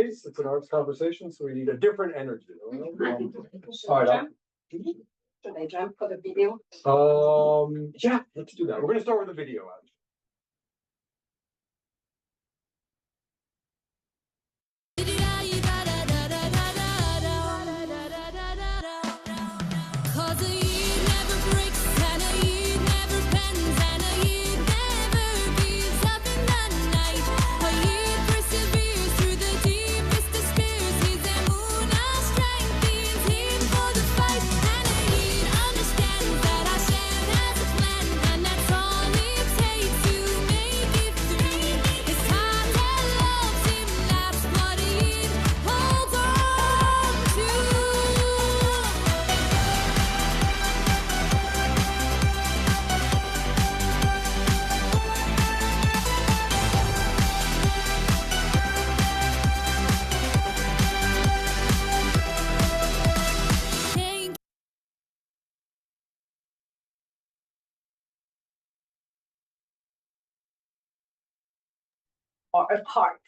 space. It's an arts conversation, so we need a different energy. All right. Should I jump for the video? Yeah, let's do that. We're going to start with the video. Or apart.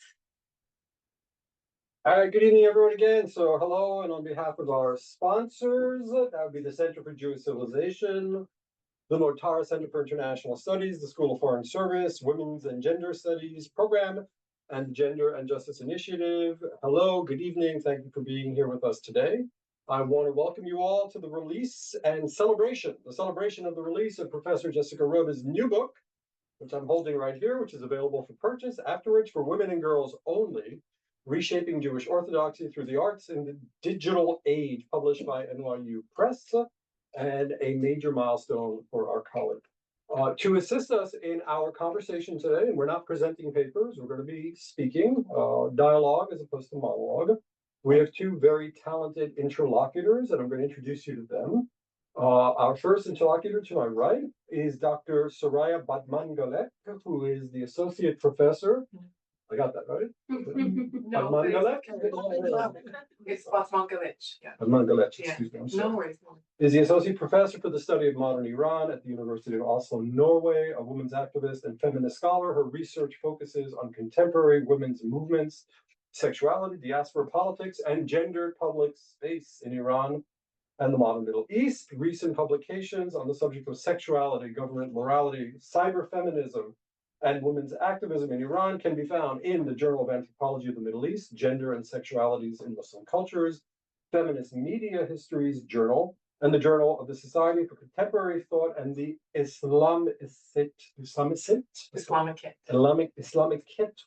All right, good evening, everyone, again. So hello, and on behalf of our sponsors, that would be the Center for Jewish Civilization, the Motara Center for International Studies, the School of Foreign Service, Women's and Gender Studies Program, and the Gender and Justice Initiative. Hello, good evening. Thank you for being here with us today. I want to welcome you all to the release and celebration, the celebration of the release of Professor Jessica Roda's new book, which I'm holding right here, which is available for purchase afterwards for women and girls only, Reshaping Jewish Orthodoxy Through the Arts in the Digital Age, published by NYU Press, and a major milestone for our college. To assist us in our conversation today, and we're not presenting papers, we're going to be speaking, dialogue as opposed to monologue. We have two very talented interlocutors, and I'm going to introduce you to them. Our first interlocutor to my right is Dr. Soraya Batman-Galek, who is the associate professor. I got that right? No, Batman-Galek? it's Batman-Galek. Yeah. Batman-Galek, excuse me. I'm sorry. No worries. Is the associate professor for the study of modern Iran at the University of Oslo, Norway, a women's activist and feminist scholar. Her research focuses on contemporary women's movements, sexuality, diaspora politics, and gendered public space in Iran and the modern Middle East. Recent publications on the subject of sexuality, government morality, cyber feminism, and women's activism in Iran can be found in the Journal of Anthropology of the Middle East, Gender and Sexualities in Muslim Cultures, Feminist Media Histories Journal, and the Journal of the Society for Contemporary Thought and the Islamic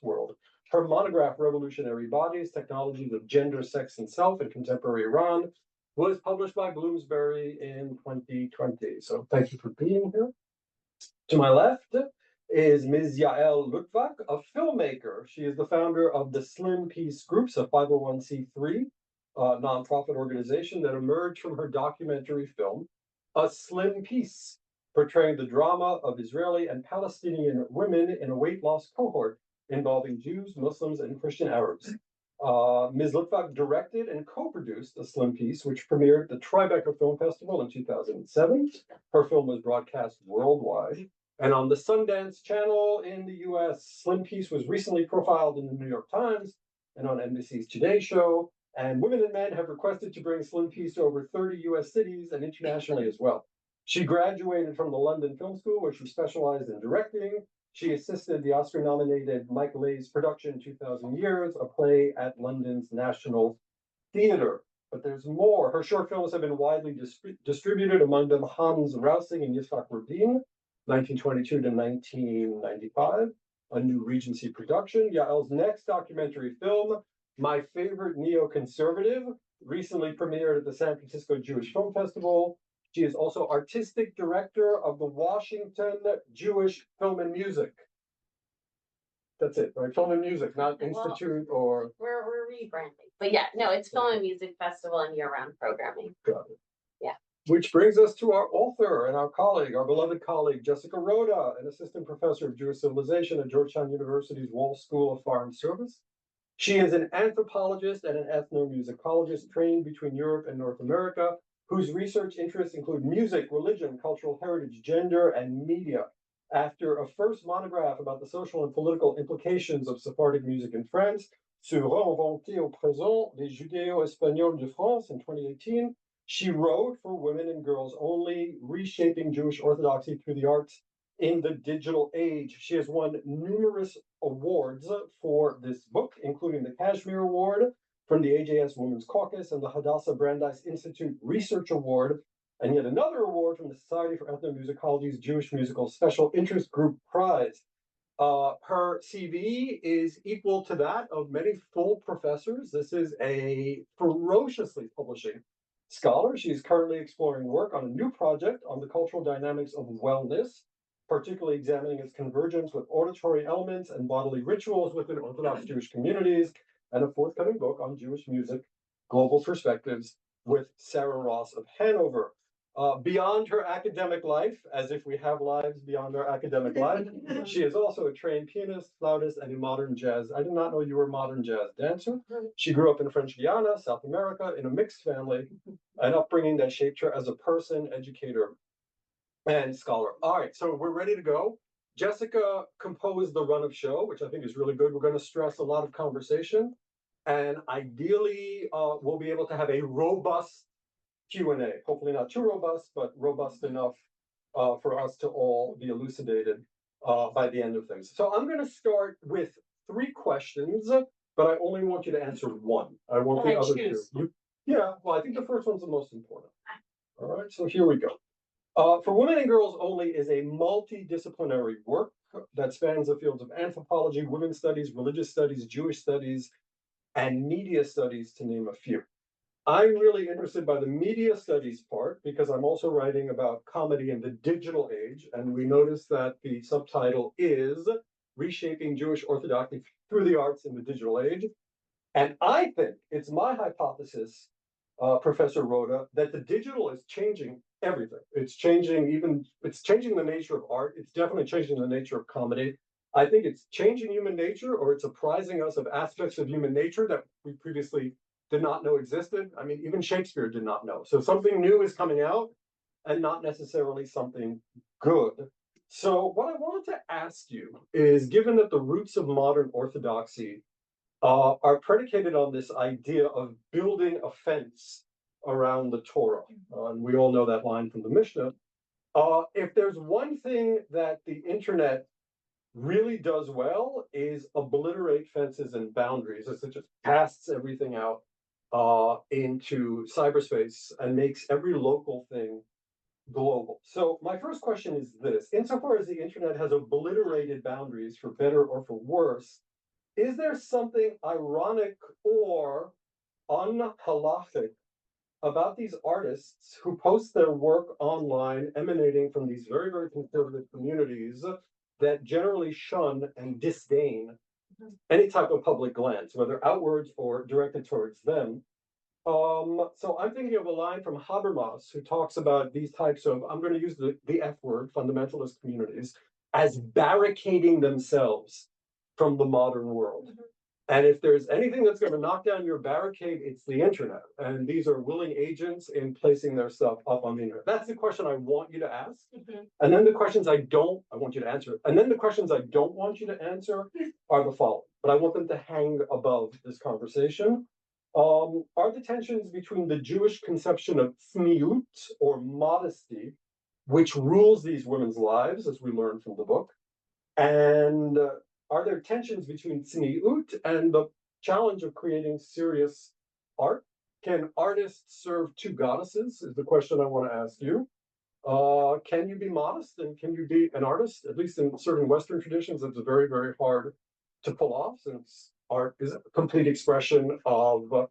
World. Her monograph, Revolutionary Bodies, Technologies of Gender, Sex, and Self in Contemporary Iran, was published by Bloomsbury in 2020. So thank you for being here. To my left is Ms. Yael Lutvak, a filmmaker. She is the founder of the Slim Peace Groups, a 501c3 nonprofit organization that emerged from her documentary film, A Slim Peace, portraying the drama of Israeli and Palestinian women in a weight loss cohort involving Jews, Muslims, and Christian Arabs. Ms. Lutvak directed and co-produced A Slim Peace, which premiered at the Tribeca Film Festival in 2007. Her film was broadcast worldwide. And on the Sundance Channel in the US, Slim Peace was recently profiled in the New York Times and on NBC's Today Show. And women and men have requested to bring Slim Peace to over 30 US cities and internationally as well. She graduated from the London Film School, where she specialized in directing. She assisted the Oscar-nominated Mike Leigh's production 2000 Years, a play at London's National Theatre. But there's more. Her short films have been widely distributed, among them Hans Rousing and Yitzhak Rabin, 1922 to 1995, a new Regency production. Yael's next documentary film, My Favorite Neoconservative, recently premiered at the San Francisco Jewish Film Festival. She is also artistic director of the Washington Jewish Film and Music. That's it, right? Film and Music, not Institute or... We're rebranding. But yeah, no, it's Film and Music Festival and year-round programming. Got it. Yeah. Which brings us to our author and our colleague, our beloved colleague, Jessica Roda, an assistant professor of Jewish civilization at Georgetown University's Walsh School of Foreign Service. She is an anthropologist and an ethnomusicologist trained between Europe and North America, whose research interests include music, religion, cultural heritage, gender, and media. After a first monograph about the social and political implications of Sephardic music in France, Se réinventer au présent, les Judéo-Espagnols de France in 2018. She wrote for Women and Girls Only, Reshaping Jewish Orthodoxy Through the Arts in the Digital Age. She has won numerous awards for this book, including the Kashmir Award from the AJS Women's Caucus and the Hadassah Brandeis Institute Research Award, and yet another award from the Society for Ethnomusicology's Jewish Musical Special Interest Group Prize. Her CV is equal to that of many full professors. This is a ferociously publishing scholar. She's currently exploring work on a new project on the cultural dynamics of wellness, particularly examining its convergence with auditory elements and bodily rituals within Orthodox Jewish communities, and a forthcoming book on Jewish music, global perspectives, with Sarah Ross of Hanover. Beyond her academic life, as if we have lives beyond our academic life, she is also a trained pianist, flautist, and a modern jazz. I did not know you were a modern jazz dancer. She grew up in French Guiana, South America, in a mixed family, an upbringing that shaped her as a person, educator, and scholar. All right, so we're ready to go. Jessica composed the run of show, which I think is really good. We're going to stress a lot of conversation, and ideally, we'll be able to have a robust Q&A. Hopefully not too robust, but robust enough for us to all be elucidated by the end of things. So I'm going to start with 3 questions, but I only want you to answer one. I want the other 2. Yeah, well, I think the first one's the most important. All right, so here we go. For Women and Girls Only is a multidisciplinary work that spans the fields of anthropology, women's studies, religious studies, Jewish studies, and media studies, to name a few. I'm really interested by the media studies part because I'm also writing about comedy in the digital age, and we notice that the subtitle is Reshaping Jewish Orthodoxy Through the Arts in the Digital Age. And I think it's my hypothesis, Professor Roda, that the digital is changing everything. It's changing the nature of art. It's definitely changing the nature of comedy. I think it's changing human nature, or it's apprising us of aspects of human nature that we previously did not know existed. I mean, even Shakespeare did not know. So something new is coming out, and not necessarily something good. So what I wanted to ask you is, given that the roots of modern Orthodoxy are predicated on this idea of building a fence around the Torah, and we all know that line from the Mishnah, if there's one thing that the internet really does well is obliterate fences and boundaries. It just casts everything out into cyberspace and makes every local thing global. So my first question is this: insofar as the internet has obliterated boundaries for better or for worse, is there something ironic or unhalachic about these artists who post their work online emanating from these very, very conservative communities that generally shun and disdain any type of public glance, whether outwards or directed towards them? So I'm thinking of a line from Habermas, who talks about these types of, I'm going to use the F word, fundamentalist communities, as barricading themselves from the modern world. And if there's anything that's going to knock down your barricade, it's the internet. And these are willing agents in placing their stuff up on the internet. That's the question I want you to ask. And then the questions I want you to answer. And then the questions I don't want you to answer are the following, but I want them to hang above this conversation. Are the tensions between the Jewish conception of tzniut, or modesty, which rules these women's lives, as we learn from the book, and are there tensions between tzniut and the challenge of creating serious art? Can artists serve 2 goddesses, is the question I want to ask you. Can you be modest and can you be an artist? At least in certain Western traditions, it's very, very hard to pull off, since art is a complete expression of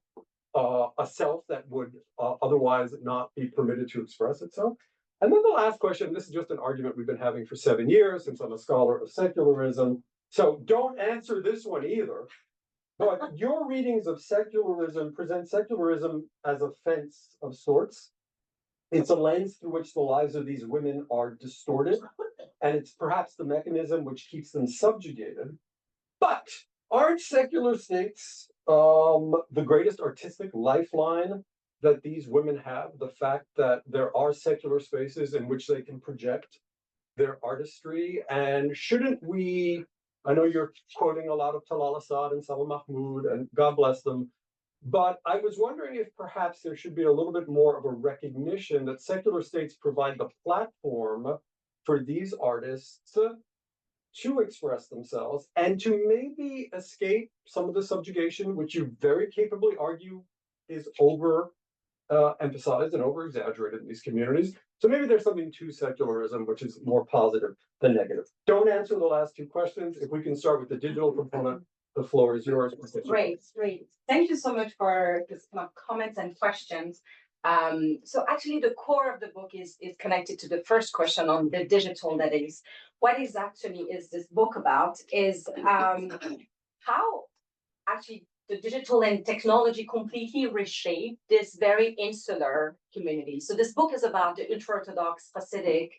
a self that would otherwise not be permitted to express itself. And then the last question, this is just an argument we've been having for 7 years, since I'm a scholar of secularism. So don't answer this one either. But your readings of secularism present secularism as a fence of sorts. It's a lens through which the lives of these women are distorted, and it's perhaps the mechanism which keeps them subjugated. But aren't secular states the greatest artistic lifeline that these women have? The fact that there are secular spaces in which they can project their artistry, and shouldn't we I know you're quoting a lot of Talal Assad and Salma Mahmood, and God bless them. But I was wondering if perhaps there should be a little bit more of a recognition that secular states provide the platform for these artists to express themselves and to maybe escape some of the subjugation, which you very capably argue is over emphasized and over exaggerated in these communities. So maybe there's something to secularism which is more positive than negative. Don't answer the last two questions. If we can start with the digital component, the floor is yours. Great. Thank you so much for this kind of comments and questions. So actually the core of the book is connected to the first question on the digital, that is, what is this book about is how actually the digital and technology completely reshaped this very insular community. So this book is about the ultra-Orthodox Hasidic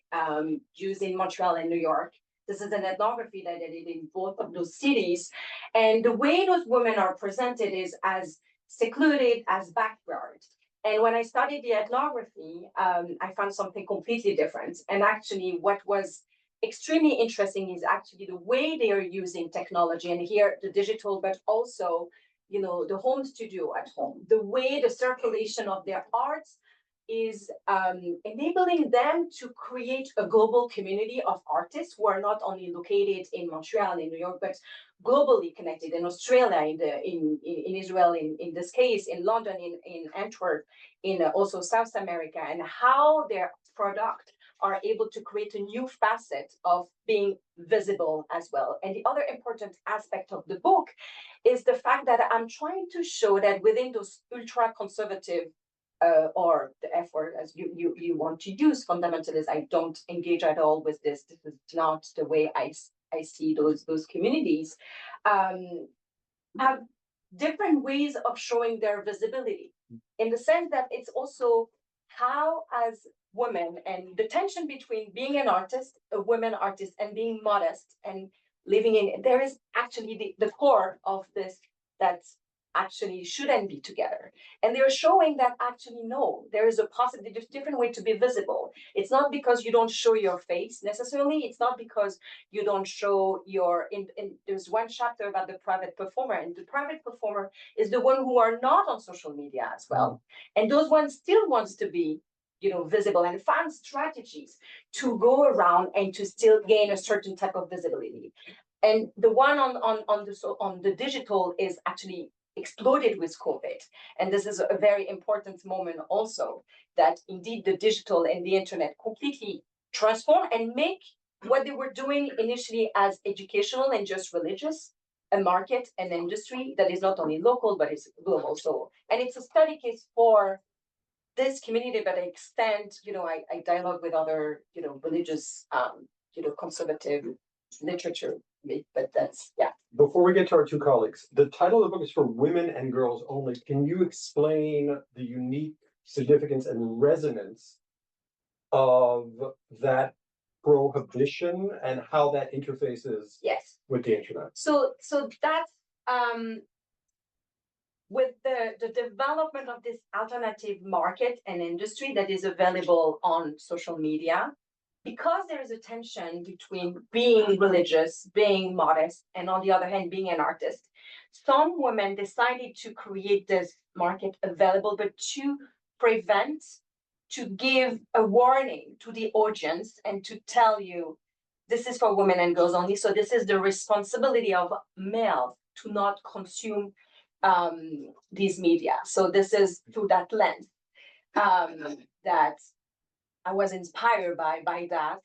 Jews in Montreal and New York. This is an ethnography that I did in both of those cities. And the way those women are presented is as secluded, as backyard. And when I studied the ethnography, I found something completely different. And actually what was extremely interesting is actually the way they are using technology, and here the digital, but also, you know, the home studio at home, the way the circulation of their arts is enabling them to create a global community of artists who are not only located in Montreal and in New York, but globally connected in Australia, in Israel, in this case, in London, in Antwerp, in also South America, and how their product are able to create a new facet of being visible as well. And the other important aspect of the book is the fact that I'm trying to show that within those ultra-conservative or the F word as you want to use, fundamentalists, I don't engage at all with this. This is not the way I see those communities, have different ways of showing their visibility, in the sense that it's also how, as women, and the tension between being an artist, a women artist, and being modest and living in, there is actually the core of this that's actually shouldn't be together. And they're showing that actually, no, there is a possibility, there's a different way to be visible. It's not because you don't show your face necessarily. It's not because you don't show your, there's one chapter about the private performer, and the private performer is the one who are not on social media as well. And those ones still wants to be, you know, visible, and find strategies to go around and to still gain a certain type of visibility. And the one on the digital is actually exploded with COVID. And this is a very important moment also, that indeed the digital and the internet completely transform and make what they were doing initially as educational and just religious, a market, an industry that is not only local, but it's global. So, and it's a study case for this community, but I extend, you know, I dialogue with other, you know, religious, you know, conservative literature, but that's, yeah. Before we get to our two colleagues, the title of the book is For Women and Girls Only. Can you explain the unique significance and resonance of that prohibition and how that interfaces with the internet? So that's with the development of this alternative market and industry that is available on social media, because there is a tension between being religious, being modest, and on the other hand, being an artist, some women decided to create this market available, but to prevent, to give a warning to the audience and to tell you, this is for women and girls only. So this is the responsibility of males to not consume these media. So this is through that lens that I was inspired by that.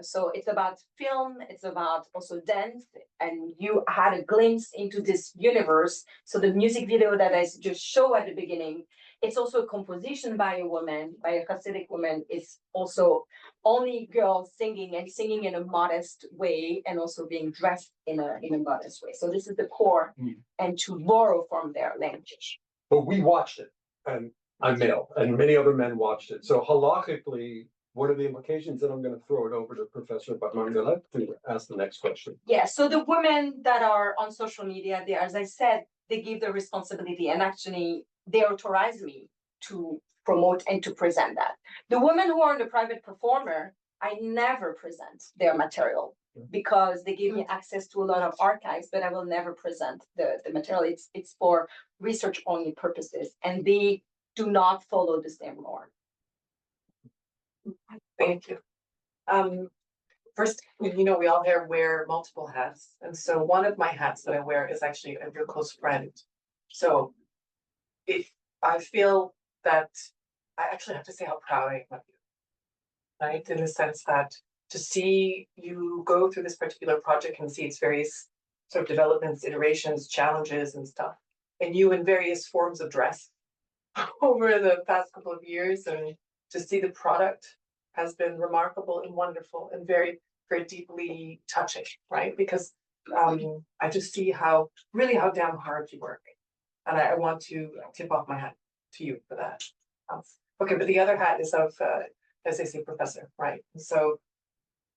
So it's about film, it's about also dance, and you had a glimpse into this universe. So the music video that I just showed at the beginning, it's also a composition by a woman, by a Hasidic woman. It's also only girls singing, and singing in a modest way, and also being dressed in a modest way. So this is the core, and to borrow from their language. But we watched it, and I'm male, and many other men watched it. So halachically, what are the implications? And I'm going to throw it over to Professor Batman-Galep to ask the next question. Yeah, so the women that are on social media, they, as I said, they give the responsibility, and actually they authorize me to promote and to present that. The women who are the private performer, I never present their material. because they give me access to a lot of archives, but I will never present the material. It's for research only purposes, and they do not follow the same norm. Thank you. First, you know, we all here wear multiple hats. And so one of my hats that I wear is actually a real close friend. So if I feel that I actually have to say how proud I am of you, right? In the sense that to see you go through this particular project and see its various sort of developments, iterations, challenges and stuff, and you in various forms of dress over the past couple of years, and to see the product has been remarkable and wonderful and very, very deeply touching, right? Because I just see how damn hard you work. And I want to tip off my hat to you for that. Okay, but the other hat is of, as I say, professor, right? And so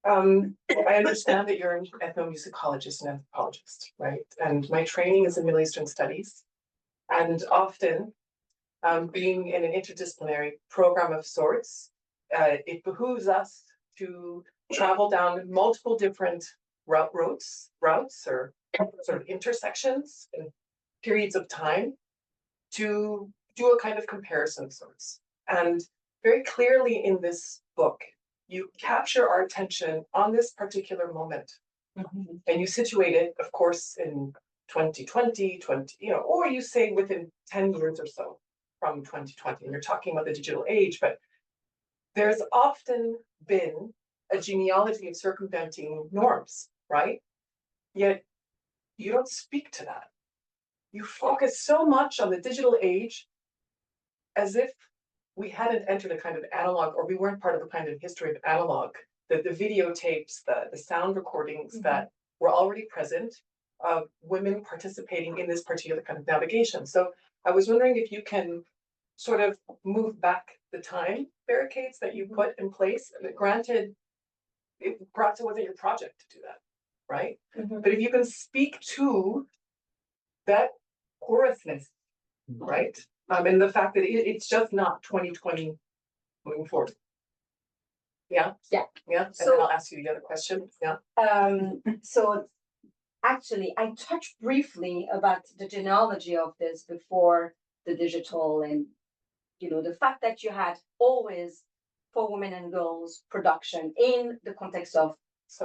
I understand that you're an ethnomusicologist and anthropologist, right? And my training is in Middle Eastern studies. And often, being in an interdisciplinary program of sorts, it behooves us to travel down multiple different routes or sort of intersections and periods of time to do a kind of comparison of sorts. And very clearly in this book, you capture our attention on this particular moment. Mm-hmm. And you situate it, of course, in 2020, or you say within 10 years or so from 2020, and you're talking about the digital age, but there's often been a genealogy of circumventing norms, right? Yet you don't speak to that. You focus so much on the digital age as if we hadn't entered a kind of analog, or we weren't part of a kind of history of analog, the videotapes, the sound recordings that were already present of women participating in this particular kind of navigation. So I was wondering if you can sort of move back the time barricades that you put in place. Granted, it wasn't your project to do that, right? But if you can speak to that porousness, right? And the fact that it's just not 2020 moving forward. Yeah. And then I'll ask you the other question. Yeah. So actually, I touched briefly about the genealogy of this before the digital, and the fact that you had always for women and girls production in the context of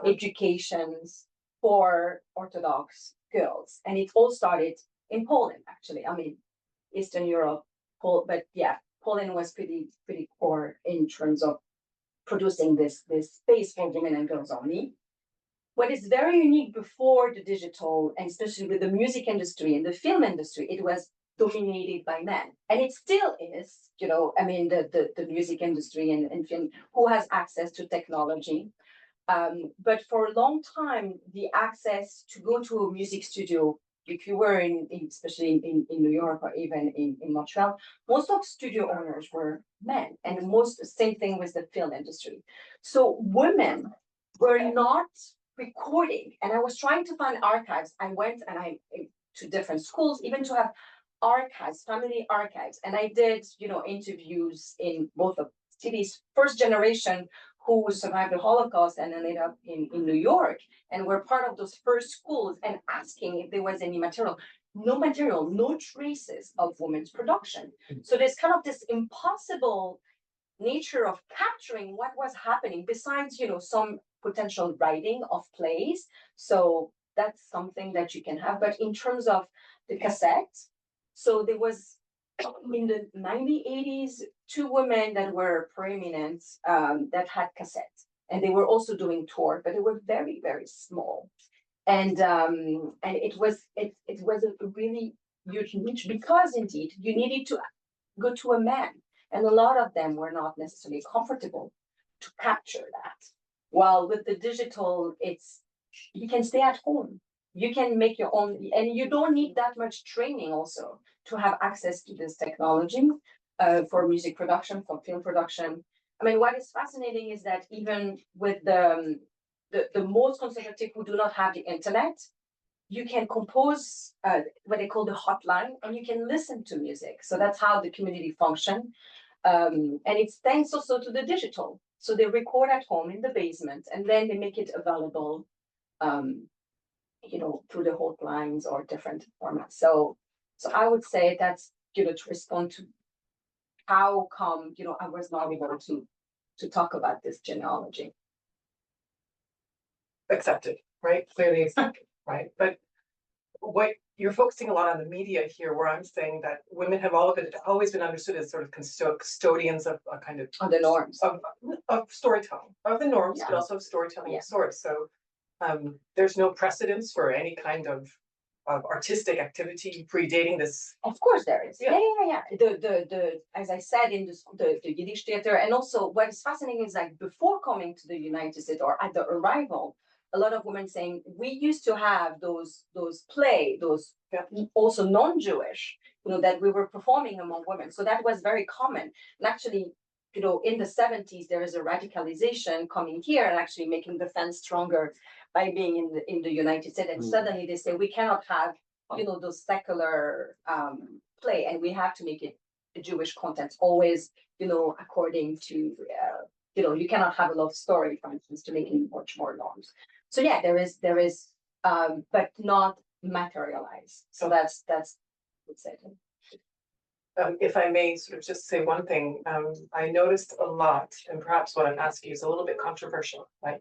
educations for Orthodox girls. And it all started in Poland, actually. I mean, Eastern Europe, but yeah, Poland was pretty core in terms of producing this space for women and girls only. What is very unique before the digital, and especially with the music industry and the film industry, it was dominated by men. And it still is, the music industry and film, who has access to technology. But for a long time, the access to go to a music studio, if you were especially in New York or even in Montreal, most of studio owners were men, and same thing with the film industry. So women were not recording, and I was trying to find archives. I went to different schools, even to have archives, family archives, and I did, interviews in both of cities, first generation who survived the Holocaust and ended up in New York and were part of those first schools, and asking if there was any material. No material, no traces of women's production. So there's kind of this impossible nature of capturing what was happening, besides, some potential writing of plays. So that's something that you can have. But in terms of the cassette, so there was in the 1980s, 2 women that were preeminent that had cassettes, and they were also doing tour, but they were very, very small. And it was a really huge niche, because indeed you needed to go to a man, and a lot of them were not necessarily comfortable to capture that. While with the digital, you can stay at home. You can make your own, and you don't need that much training also to have access to this technology for music production, for film production. I mean, what is fascinating is that even with the most conservative who do not have the internet, you can compose what they call the hotline, and you can listen to music. So that's how the community function. And it's thanks also to the digital. So they record at home in the basement, and then they make it available through the hotlines or different formats. So I would say that's, to respond to how come, I was not able to talk about this genealogy. Accepted, right? Clearly accepted, right? But what you're focusing a lot on the media here, where I'm saying that women have always been understood as sort of custodians of a kind of The norms of storytelling, of the norms, but also of storytelling of sorts. So there's no precedence for any kind of artistic activity predating this. Of course there is. Yeah. Yeah. The as I said, in the Yiddish theater, and also what is fascinating is like before coming to the United States or at the arrival, a lot of women saying we used to have those also non-Jewish, that we were performing among women. So that was very common. And actually, in the 70s, there is a radicalization coming here and actually making the fans stronger by being in the United States. And suddenly they say we cannot have, those secular play, and we have to make it Jewish content always, according to, you cannot have a love story, for instance, to make it much more norms. So yeah, there is, but not materialized. So that's I would say. If I may sort of just say one thing, I noticed a lot, and perhaps what I'm asking is a little bit controversial, right?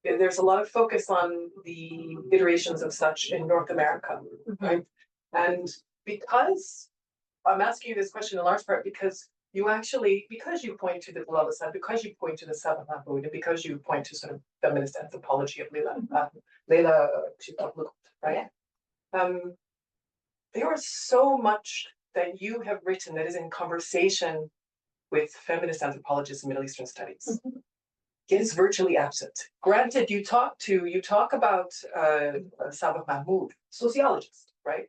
There's a lot of focus on the iterations of such in North America, right? And because I'm asking you this question in large part because because you point to the Lalasa, because you point to the Sabbath Mahmoud, and because you point to sort of feminist anthropology of Leila, right? There is so much that you have written that is in conversation with feminist anthropologists in Middle Eastern studies. It is virtually absent. Granted, you talk about Sabbath Mahmoud, sociologist, right?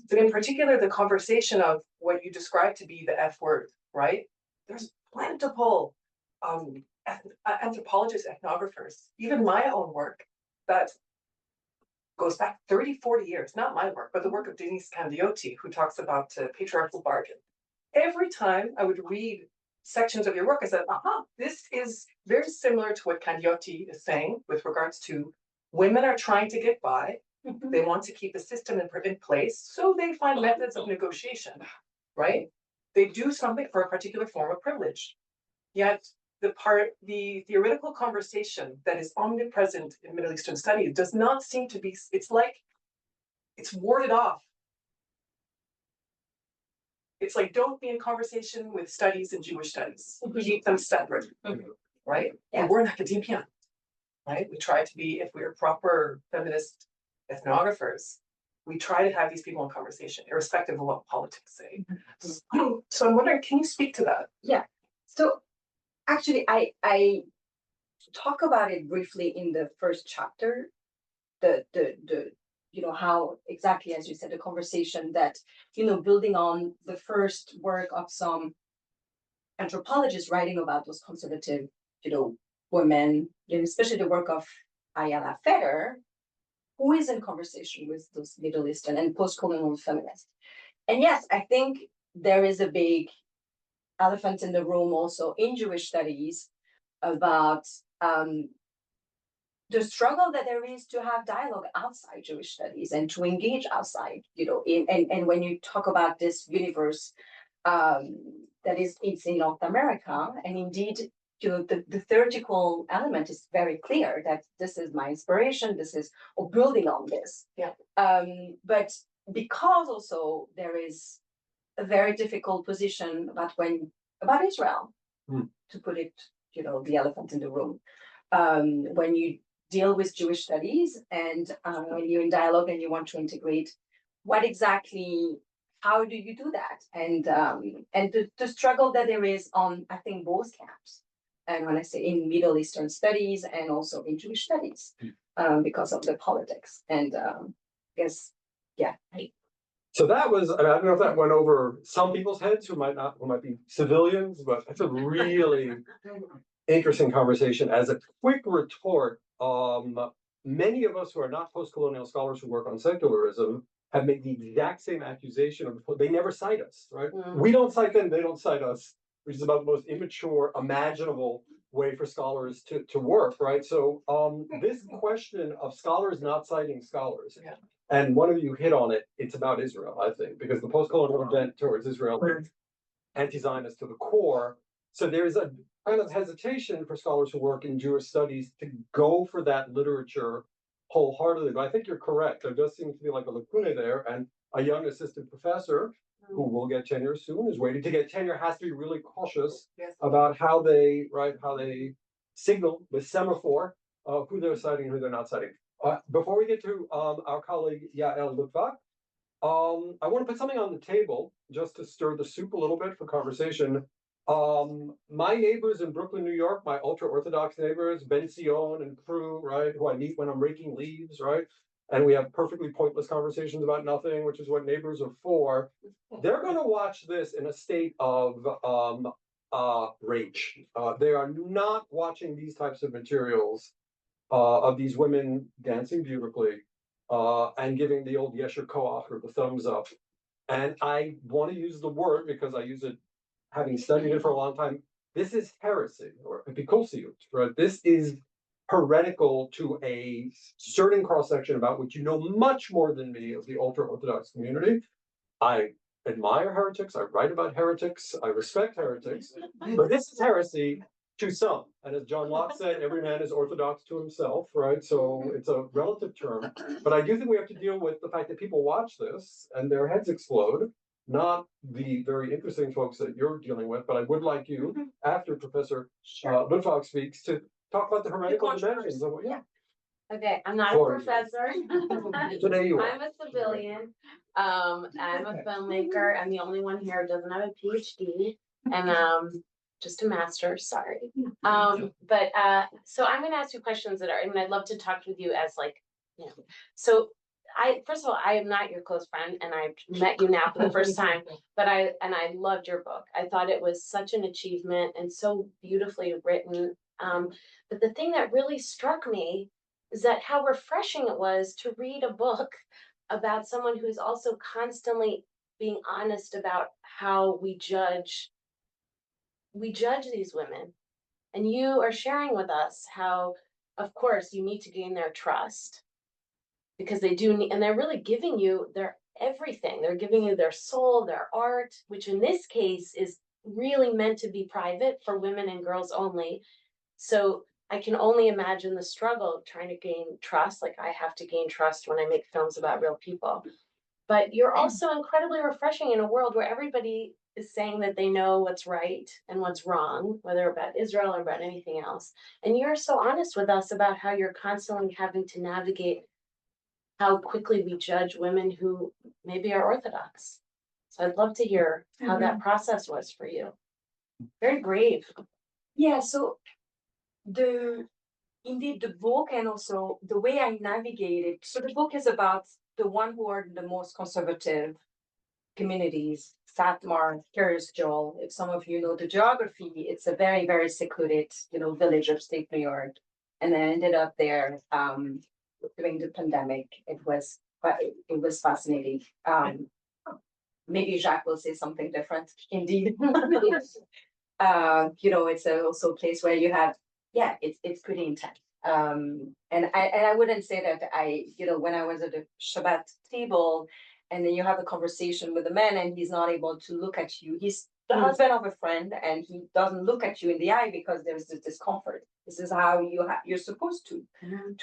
But in particular, the conversation of what you describe to be the F word, right? There's plentiful anthropologists, ethnographers, even my own work that goes back 30, 40 years, not my work, but the work of Denise Candiotti, who talks about patriarchal bargain. Every time I would read sections of your work, I said, this is very similar to what Candiotti is saying with regards to women are trying to get by. They want to keep the system in place, so they find methods of negotiation, right? They do something for a particular form of privilege. Yet the theoretical conversation that is omnipresent in Middle Eastern studies does not seem to be, it's like, it's warded off. It's like, don't be in conversation with studies and Jewish studies. Keep them separate, right? And we're in academia, right? We try to be, if we're proper feminist ethnographers, we try to have these people in conversation, irrespective of what politics say. So I'm wondering, can you speak to that? Yeah. So actually, I talk about it briefly in the first chapter, the how exactly, as you said, the conversation that, building on the first work of some anthropologists writing about those conservative, women, especially the work of Ayala Feder, who is in conversation with those Middle Eastern and post-colonial feminists. And yes, I think there is a big elephant in the room also in Jewish studies about the struggle that there is to have dialogue outside Jewish studies and to engage outside, and when you talk about this universe that is it's in North America, and indeed, the theoretical element is very clear that this is my inspiration, this is or building on this. Yeah. But because also there is a very difficult position about Israel, to put it, the elephant in the room. When you deal with Jewish studies and when you're in dialogue and you want to integrate, how do you do that? And the struggle that there is on, I think, both camps. And when I say in Middle Eastern studies and also in Jewish studies, because of the politics. And I guess, yeah. So that was, I don't know if that went over some people's heads who might be civilians, but it's a really interesting conversation. As a quick retort, many of us who are not post-colonial scholars who work on secularism have made the exact same accusation of they never cite us, right? We don't cite them, they don't cite us, which is about the most immature, imaginable way for scholars to work, right? So this question of scholars not citing scholars, Yeah. and one of you hit on it, it's about Israel, I think, because the post-colonial bent towards Israel is anti-Zionist to the core. So there's a kind of hesitation for scholars who work in Jewish studies to go for that literature wholeheartedly. But I think you're correct. There does seem to be like a lacuna there, and a young assistant professor who will get tenure soon is waiting to get tenure has to be really cautious Yes. about how they signal the semaphore of who they're citing and who they're not citing. Before we get to our colleague Yael Litvak, I want to put something on the table just to stir the soup a little bit for conversation. My neighbors in Brooklyn, New York, my ultra-Orthodox neighbors, Ben Sion and crew, right, who I meet when I'm raking leaves, right? And we have perfectly pointless conversations about nothing, which is what neighbors are for. They're going to watch this in a state of rage. They are not watching these types of materials of these women dancing beautifully and giving the old Yesher Koach or the thumbs up. And I want to use the word because I use it having studied it for a long time. This is heresy or epikosiut, right? This is heretical to a certain cross-section about which you know much more than me of the ultra-Orthodox community. I admire heretics, I write about heretics, I respect heretics, but this is heresy to some. And as John Locke said, every man is orthodox to himself, right? So it's a relative term. But I do think we have to deal with the fact that people watch this and their heads explode, not the very interesting folks that you're dealing with, but I would like you, after Professor Litvak speaks, to talk about the heretical dimensions of what, yeah. Okay, I'm not a Sorry. professor. Today you are. I'm a civilian. I'm a filmmaker. I'm the only one here who doesn't have a PhD and just a master's, sorry. But so I'm gonna ask you questions that are, I mean, I'd love to talk with you as like, you know, so first of all, I am not your close friend and I've met you now for the first time, but I loved your book. I thought it was such an achievement and so beautifully written. But the thing that really struck me is that how refreshing it was to read a book about someone who's also constantly being honest about how we judge these women. And you are sharing with us how, of course, you need to gain their trust because they do need, and they're really giving you their everything. They're giving you their soul, their art, which in this case is really meant to be private for women and girls only. So I can only imagine the struggle of trying to gain trust. Like I have to gain trust when I make films about real people. But you're also incredibly refreshing in a world where everybody is saying that they know what's right and what's wrong, whether about Israel or about anything else. And you're so honest with us about how you're constantly having to navigate how quickly we judge women who maybe are Orthodox. So I'd love to hear how that process was for you. Very brave. Yeah, so indeed the book and also the way I navigated. So the book is about the one who are the most conservative communities, Satmar, Kiryas Joel. If some of you know the geography, it's a very, very secluded, village of state New York. And I ended up there during the pandemic. It was fascinating. Maybe Jacques will say something different. Indeed. It's also a place where you have, it's pretty intense. And I wouldn't say that when I was at the Shabbat table and then you have a conversation with a man and he's not able to look at you, he's the husband of a friend and he doesn't look at you in the eye because there's this discomfort. This is how you're supposed to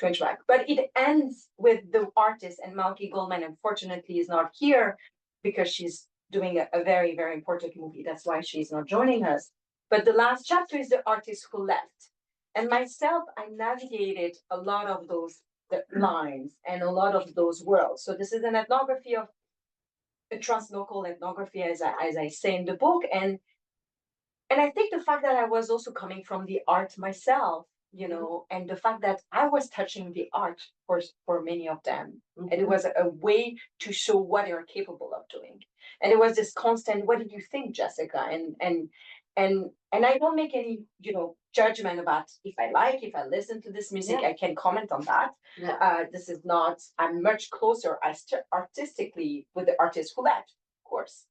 interact. But it ends with the artist, and Malky Goldman unfortunately is not here because she's doing a very, very important movie. That's why she's not joining us. But the last chapter is the artist who left. And myself, I navigated a lot of those lines and a lot of those worlds. So this is an ethnography of a translocal ethnography, as I say in the book. And I think the fact that I was also coming from the art myself, and the fact that I was touching the art for many of them. And it was a way to show what they are capable of doing. And it was this constant, what did you think, Jessica? And I don't make any, judgment about if I listen to this music, I can comment on that. This is not, I'm much closer artistically with the artist who left, of course.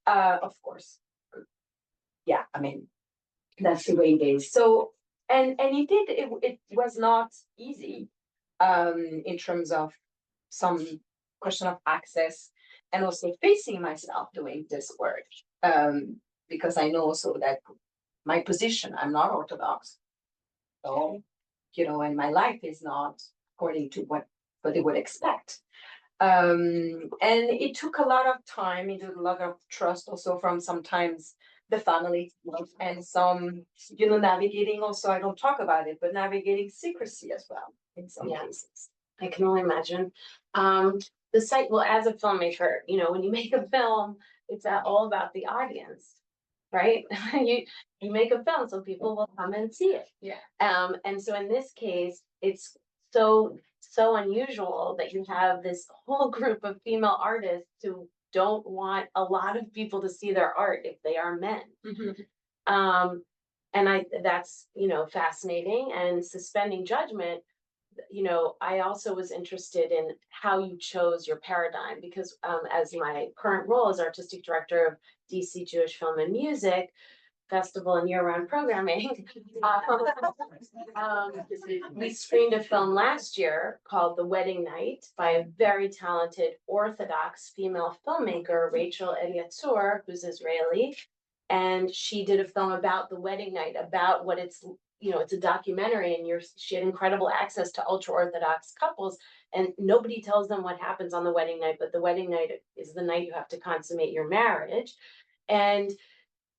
Of course. Yeah, I mean, that's the way it is. So And it was not easy in terms of some question of access and also facing myself doing this work. Because I know also that my position, I'm not Orthodox. So, and my life is not according to what they would expect. And it took a lot of time, it took a lot of trust also from sometimes the family and some, navigating also, I don't talk about it, but navigating secrecy as well in some cases. I can only imagine. The site, well, as a filmmaker, when you make a film, it's all about the audience, right? You make a film so people will come and see it. Yeah. And so in this case, it's so unusual that you have this whole group of female artists who don't want a lot of people to see their art if they are men. And that's fascinating, and suspending judgment. I also was interested in how you chose your paradigm, because as my current role as artistic director of DC Jewish Film and Music Festival and year-round programming, we screened a film last year called The Wedding Night by a very talented Orthodox female filmmaker, Rachel Eliatzur, who's Israeli. And she did a film about the wedding night, about what it's a documentary, and she had incredible access to ultra-Orthodox couples, and nobody tells them what happens on the wedding night, but the wedding night is the night you have to consummate your marriage. And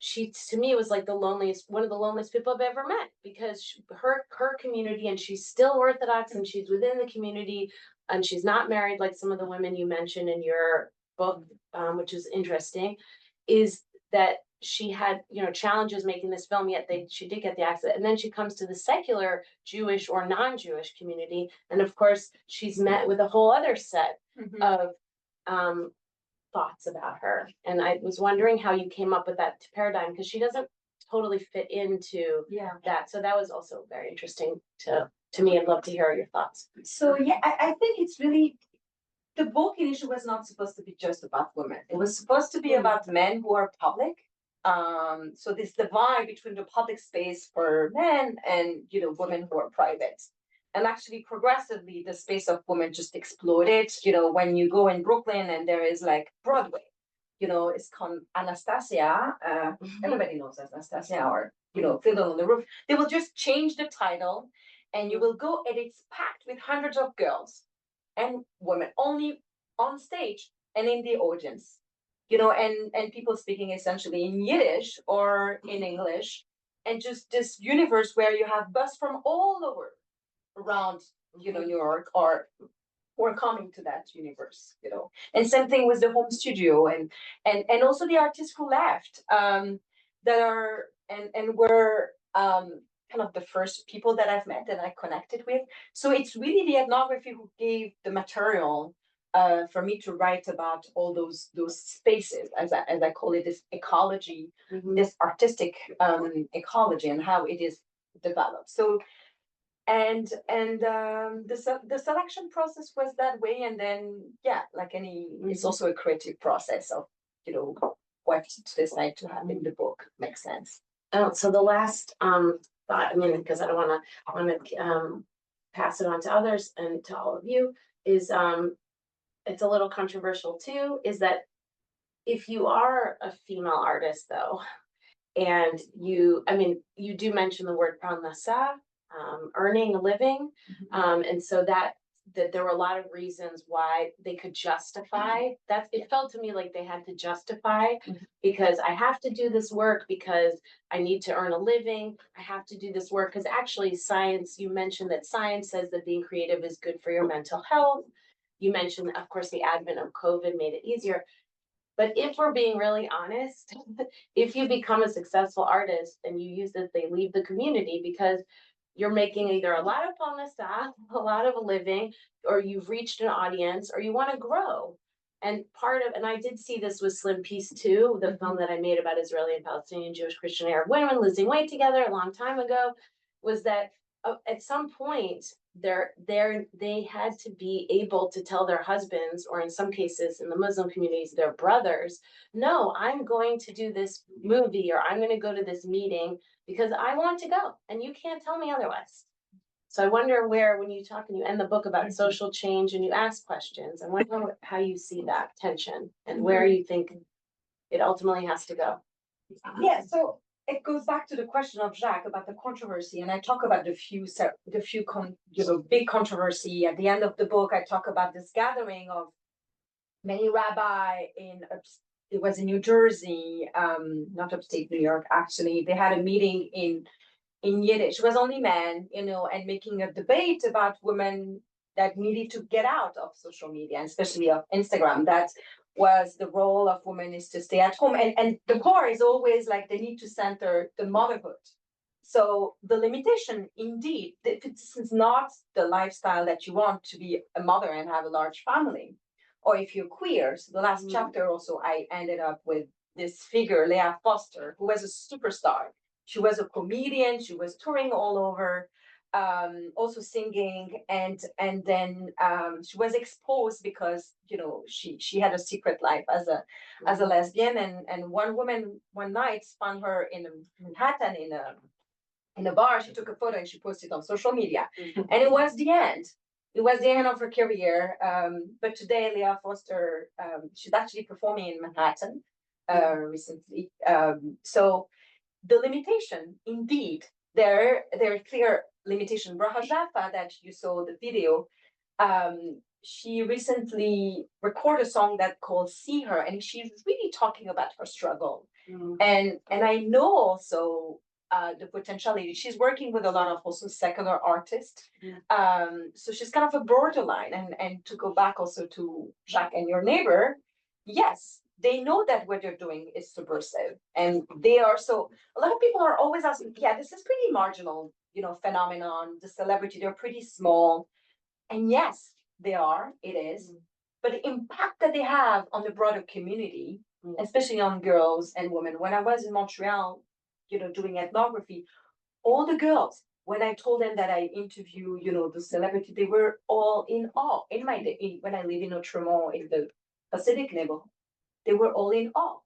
she, to me, was like one of the loneliest people I've ever met, because her community, and she's still Orthodox and she's within the community, and she's not married like some of the women you mentioned in your book, which is interesting, is that she had, challenges making this film, yet she did get the access. And then she comes to the secular Jewish or non-Jewish community. And of course, she's met with a whole other set of thoughts about her. And I was wondering how you came up with that paradigm, because she doesn't totally fit into that. So that was also very interesting to me. I'd love to hear your thoughts. So I think it's really, the book initially was not supposed to be just about women. It was supposed to be about men who are public. So this divide between the public space for men and women who are private. And actually progressively the space of women just exploded. When you go in Brooklyn and there is like Broadway, it's called Anastasia, everybody knows Anastasia, or Fiddle on the Roof. They will just change the title and you will go, and it's packed with hundreds of girls and women only on stage and in the audience. And people speaking essentially in Yiddish or in English, and just this universe where you have bus from all over around, New York, or coming to that universe, And same thing with the home studio, and also the artists who left, that are and were kind of the first people that I've met and I connected with. So it's really the ethnography who gave the material for me to write about all those spaces, as I call it, this ecology, this artistic ecology, and how it is developed. So, and the selection process was that way, and then like it's also a creative process of what to decide to have in the book. Makes sense. Oh, so the last thought, because I don't want to pass it on to others and to all of you, is it's a little controversial too, is that if you are a female artist though, and you do mention the word parnassa, earning a living, and so that there were a lot of reasons why they could justify that. It felt to me like they had to justify, because I have to do this work because I need to earn a living. I have to do this work because actually science, you mentioned that science says that being creative is good for your mental health. You mentioned, of course, the advent of COVID made it easier. But if we're being really honest, if you become a successful artist and you use this, they leave the community because you're making either a lot of parnassa, a lot of a living, or you've reached an audience, or you want to grow. And I did see this with Slim Peace too, the film that I made about Israeli and Palestinian Jewish Christian Arab women losing weight together a long time ago, was that at some point they had to be able to tell their husbands, or in some cases in the Muslim communities, their brothers, no, I'm going to do this movie, or I'm going to go to this meeting because I want to go, and you can't tell me otherwise. So I wonder where, when you talk and you end the book about social change and you ask questions, I wonder how you see that tension and where you think it ultimately has to go. Yeah, so it goes back to the question of Jacques about the controversy, and I talk about the few big controversy at the end of the book. I talk about this gathering of many rabbi it was in New Jersey, not upstate New York. Actually, they had a meeting in Yiddish. It was only men, and making a debate about women that needed to get out of social media, and especially of Instagram. That was the role of women, is to stay at home. And the core is always like they need to center the motherhood. So the limitation, indeed, if this is not the lifestyle that you want, to be a mother and have a large family, or if you're queer. So the last chapter also, I ended up with this figure, Leah Foster, who was a superstar. She was a comedian. She was touring all over, also singing, and then she was exposed because she had a secret life as a lesbian. And one woman one night found her in Manhattan in a bar. She took a photo and she posted on social media, and it was the end. It was the end of her career. But today, Leah Foster, she's actually performing in Manhattan recently. So the limitation, indeed, there are clear limitation. Braha Jaffa, that you saw the video, she recently recorded a song that called "See Her," and she's really talking about her struggle. And I know also the potentiality. She's working with a lot of also secular artists. So she's kind of a borderline. And to go back also to Jacques and your neighbor, yes, they know that what they're doing is subversive, and they are. So a lot of people are always asking, yeah, this is pretty marginal, phenomenon. The celebrity, they're pretty small, and yes, they are. It is, but the impact that they have on the broader community, especially on girls and women. When I was in Montreal, doing ethnography, all the girls, when I told them that I interview, the celebrity, they were all in awe. When I live in Outremont, in the Hasidic neighborhood, they were all in awe.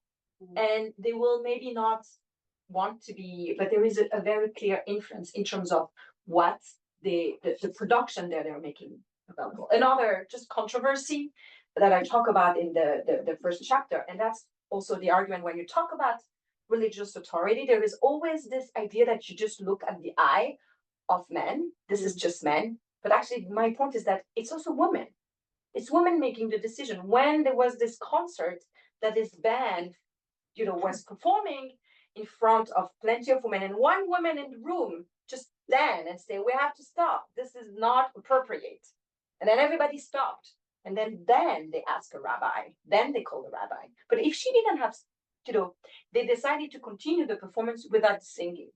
And they will maybe not want to be, but there is a very clear influence in terms of what the production that they're making available. Another just controversy that I talk about in the first chapter, and that's also the argument when you talk about religious authority, there is always this idea that you just look at the eye of men. This is just men. But actually, my point is that it's also women. It's women making the decision. When there was this concert that this band, was performing in front of plenty of women, and one woman in the room just stand and say, "We have to stop. This is not appropriate." And then everybody stopped. And then they ask a rabbi. Then they call the rabbi. But if she didn't have, they decided to continue the performance without singing.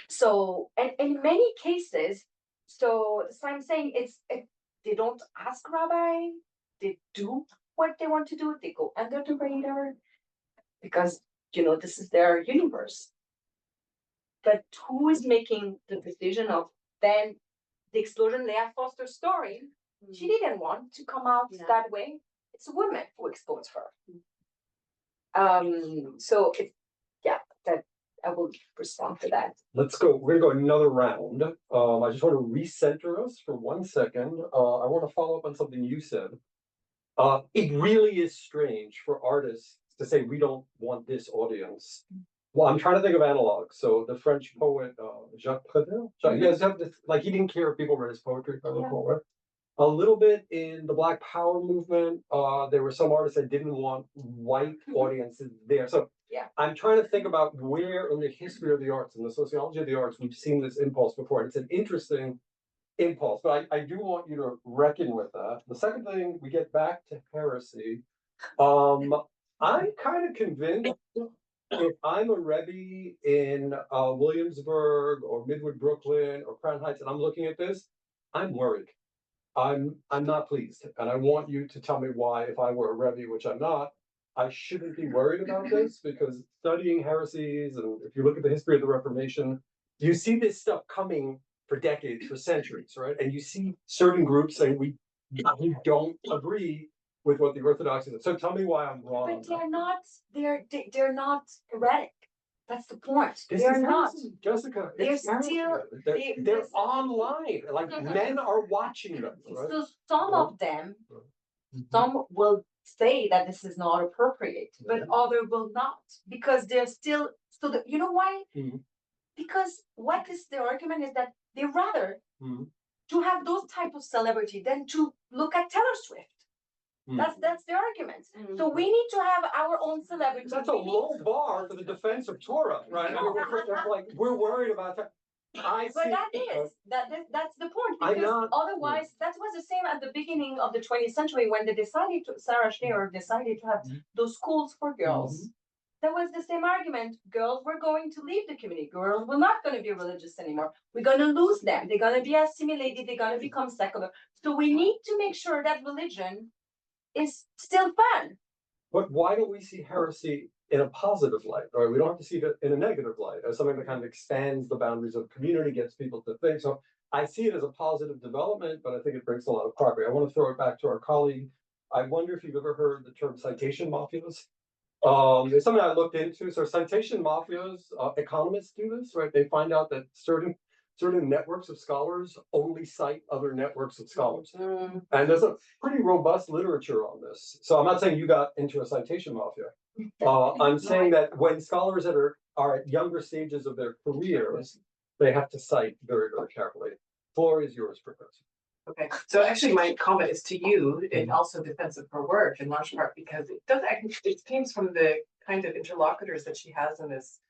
So, and in many cases, so I'm saying they don't ask rabbi. They do what they want to do. They go under the radar because, this is their universe. But who is making the decision of then the explosion? Leah Foster's story, she didn't want to come out that way. It's a woman who exposed her. So that I will respond to that. Let's go. We're going to go another round. I just want to recenter us for 1 second. I want to follow up on something you said. It really is strange for artists to say we don't want this audience. Well, I'm trying to think of analogs. So the French poet Jacques Prévert, you guys have this, like, he didn't care if people read his poetry, if I recall, right? A little bit in the Black Power movement, there were some artists that didn't want white audiences there. So I'm trying to think about where in the history of the arts and the sociology of the arts we've seen this impulse before. And it's an interesting impulse, but I do want you to reckon with that. The second thing, we get back to heresy. I'm kind of convinced if I'm a Rebbe in Williamsburg or Midwood, Brooklyn or Crown Heights, and I'm looking at this, I'm worried. I'm not pleased, and I want you to tell me why. If I were a Rebbe, which I'm not, I shouldn't be worried about this, because studying heresies, and if you look at the history of the Reformation, you see this stuff coming for decades, for centuries, right? And you see certain groups saying we don't agree with what the Orthodoxy is. So tell me why I'm wrong. But they're not heretic. That's the point. This They're is not. heresy, Jessica. They're It's heresy. still- They're online. Like men are watching them. Right? So some Yeah. of them, Mhm. some will say that this is not appropriate, but Mhm. other will not, because they're still, you know why? Mhm. Because what is the argument is that they rather Mhm. to have those type of celebrity than to look at Taylor Swift. Mhm. That's the argument. So we need to have our own celebrity. That's a We need- low bar for the defense of Torah, right? I mean, we're worried about that. I But see. that's the point, I'm because not- otherwise, that was the same at the beginning of the 20th century when they decided to, Sarah Schneer decided to have those schools for girls. That was the same argument. Girls were going to leave the community. Girls were not going to be religious anymore. We're going to lose them. They're going to be assimilated. They're going to become secular. So we need to make sure that religion is still fun. But why don't we see heresy in a positive light? Right? We don't have to see it in a negative light, as something that kind of expands the boundaries of the community, gets people to think. So I see it as a positive development, but I think it brings a lot of progress. I want to throw it back to our colleague. I wonder if you've ever heard the term citation mafias. It's something I looked into. So citation mafias, economists do this, right? They find out that certain networks of scholars only cite other networks of scholars. And there's a pretty robust literature on this. So I'm not saying you got into a citation mafia. I'm saying that when scholars that are at younger stages of their careers, they have to cite very, very carefully. Floor is yours, Professor. Okay, so actually my comment is to you in also defense of her work in large part because it comes from the kind of interlocutors that she has in this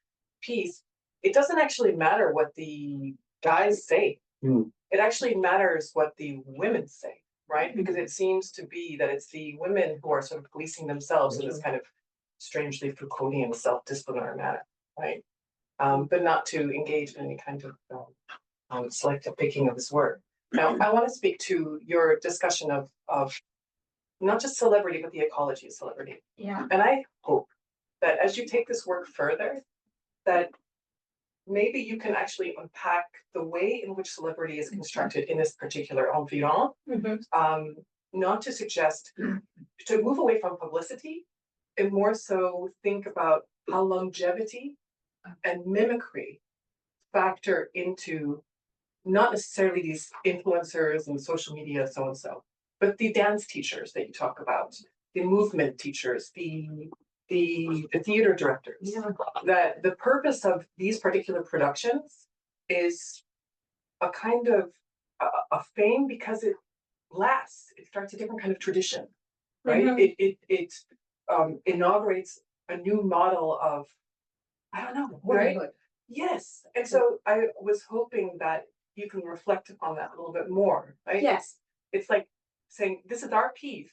piece. It doesn't actually matter what the guys say. It actually matters what the women say, right? Because it seems to be that it's the women who are sort of policing themselves in this kind of strangely Foucauldian self-disciplinary manner, right? But not to engage in any kind of selective picking of this word. Now, I want to speak to your discussion of not just celebrity, but the ecology of celebrity. Yeah. And I hope that as you take this work further, that maybe you can actually unpack the way in which celebrity is constructed in this particular environment, not to suggest to move away from publicity and more so think about how longevity and mimicry factor into not necessarily these influencers and social media, so and so, but the dance teachers that you talk about, the movement teachers, the theater directors. That the purpose of these particular productions is a kind of a fame because it lasts. It starts a different kind of tradition, right? It inaugurates a new model of, I don't know, right? Yes, and so I was hoping that you can reflect on that a little bit more, right? Yes. It's like saying, this is our piece.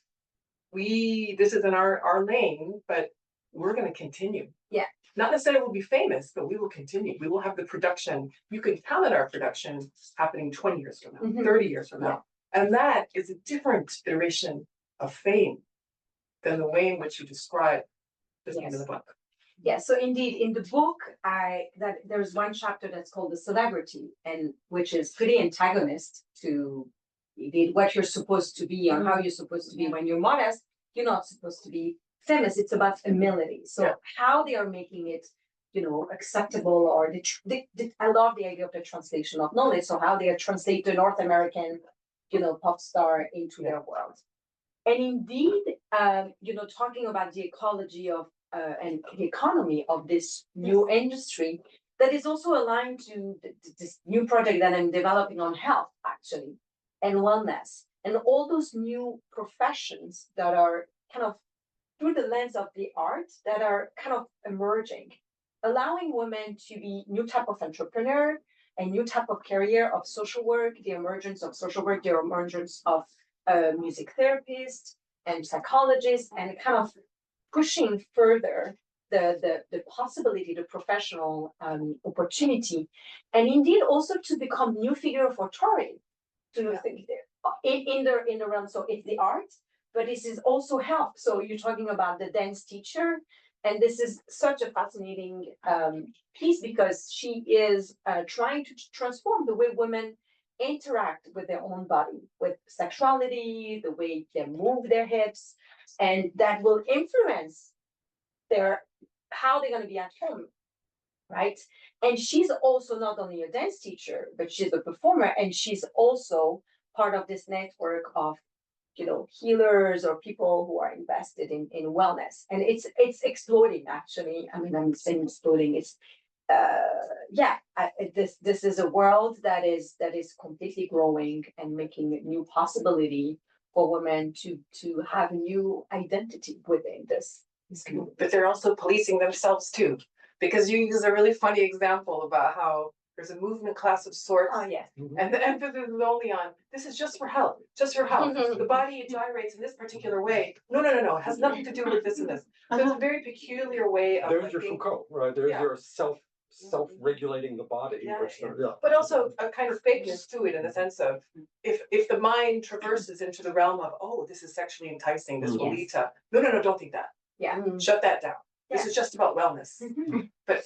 This is in our lane, but we're going to continue. Yeah. Not necessarily we'll be famous, but we will continue. We will have the production. You can count on our production happening 20 years from now, 30 years from now. And that is a different iteration of fame than the way in which you describe this end of the book. Yeah, so indeed, in the book, there's one chapter that's called the celebrity, and which is pretty antagonist to indeed what you're supposed to be and how you're supposed to be. When you're modest, you're not supposed to be famous. It's about humility. So how they are making it, acceptable, or I love the idea of the translation of knowledge. So how they are translate the North American, pop star into their world. And indeed, talking about the ecology of and the economy of this new industry that is also aligned to this new project that I'm developing on health, actually, and wellness, and all those new professions that are kind of through the lens of the art that are kind of emerging, allowing women to be new type of entrepreneur, a new type of career of social work, the emergence of social work, the emergence of music therapists and psychologists, and kind of pushing further the possibility, the professional opportunity, and indeed also to become new figure of authority to think in the realm. So it's the art, but this is also health. So you're talking about the dance teacher And this is such a fascinating piece because she is trying to transform the way women interact with their own body, with sexuality, the way they move their hips, and that will influence how they're going to be at home, right? And she's also not only a dance teacher, but she's a performer, and she's also part of this network of healers or people who are invested in wellness. And it's exploding, actually. I mean, I'm saying exploding. It's this is a world that is completely growing and making a new possibility for women to have a new identity within this community. But they're also policing themselves too, because you use a really funny example about how there's a movement class of sorts. Oh, yes. And the emphasis is only on, this is just for health, just for health. The body gyrates in this particular way. No. It has nothing to do with this and this. So it's a very peculiar way of. There's your Foucault, right? There's your self-regulating the body. Yeah, which, But also a kind of fakeness to it, in the sense of, if the mind traverses into the realm of, oh, this is sexually enticing, this will lead to, no, don't think that. Yeah. Shut that down. This is just about wellness. But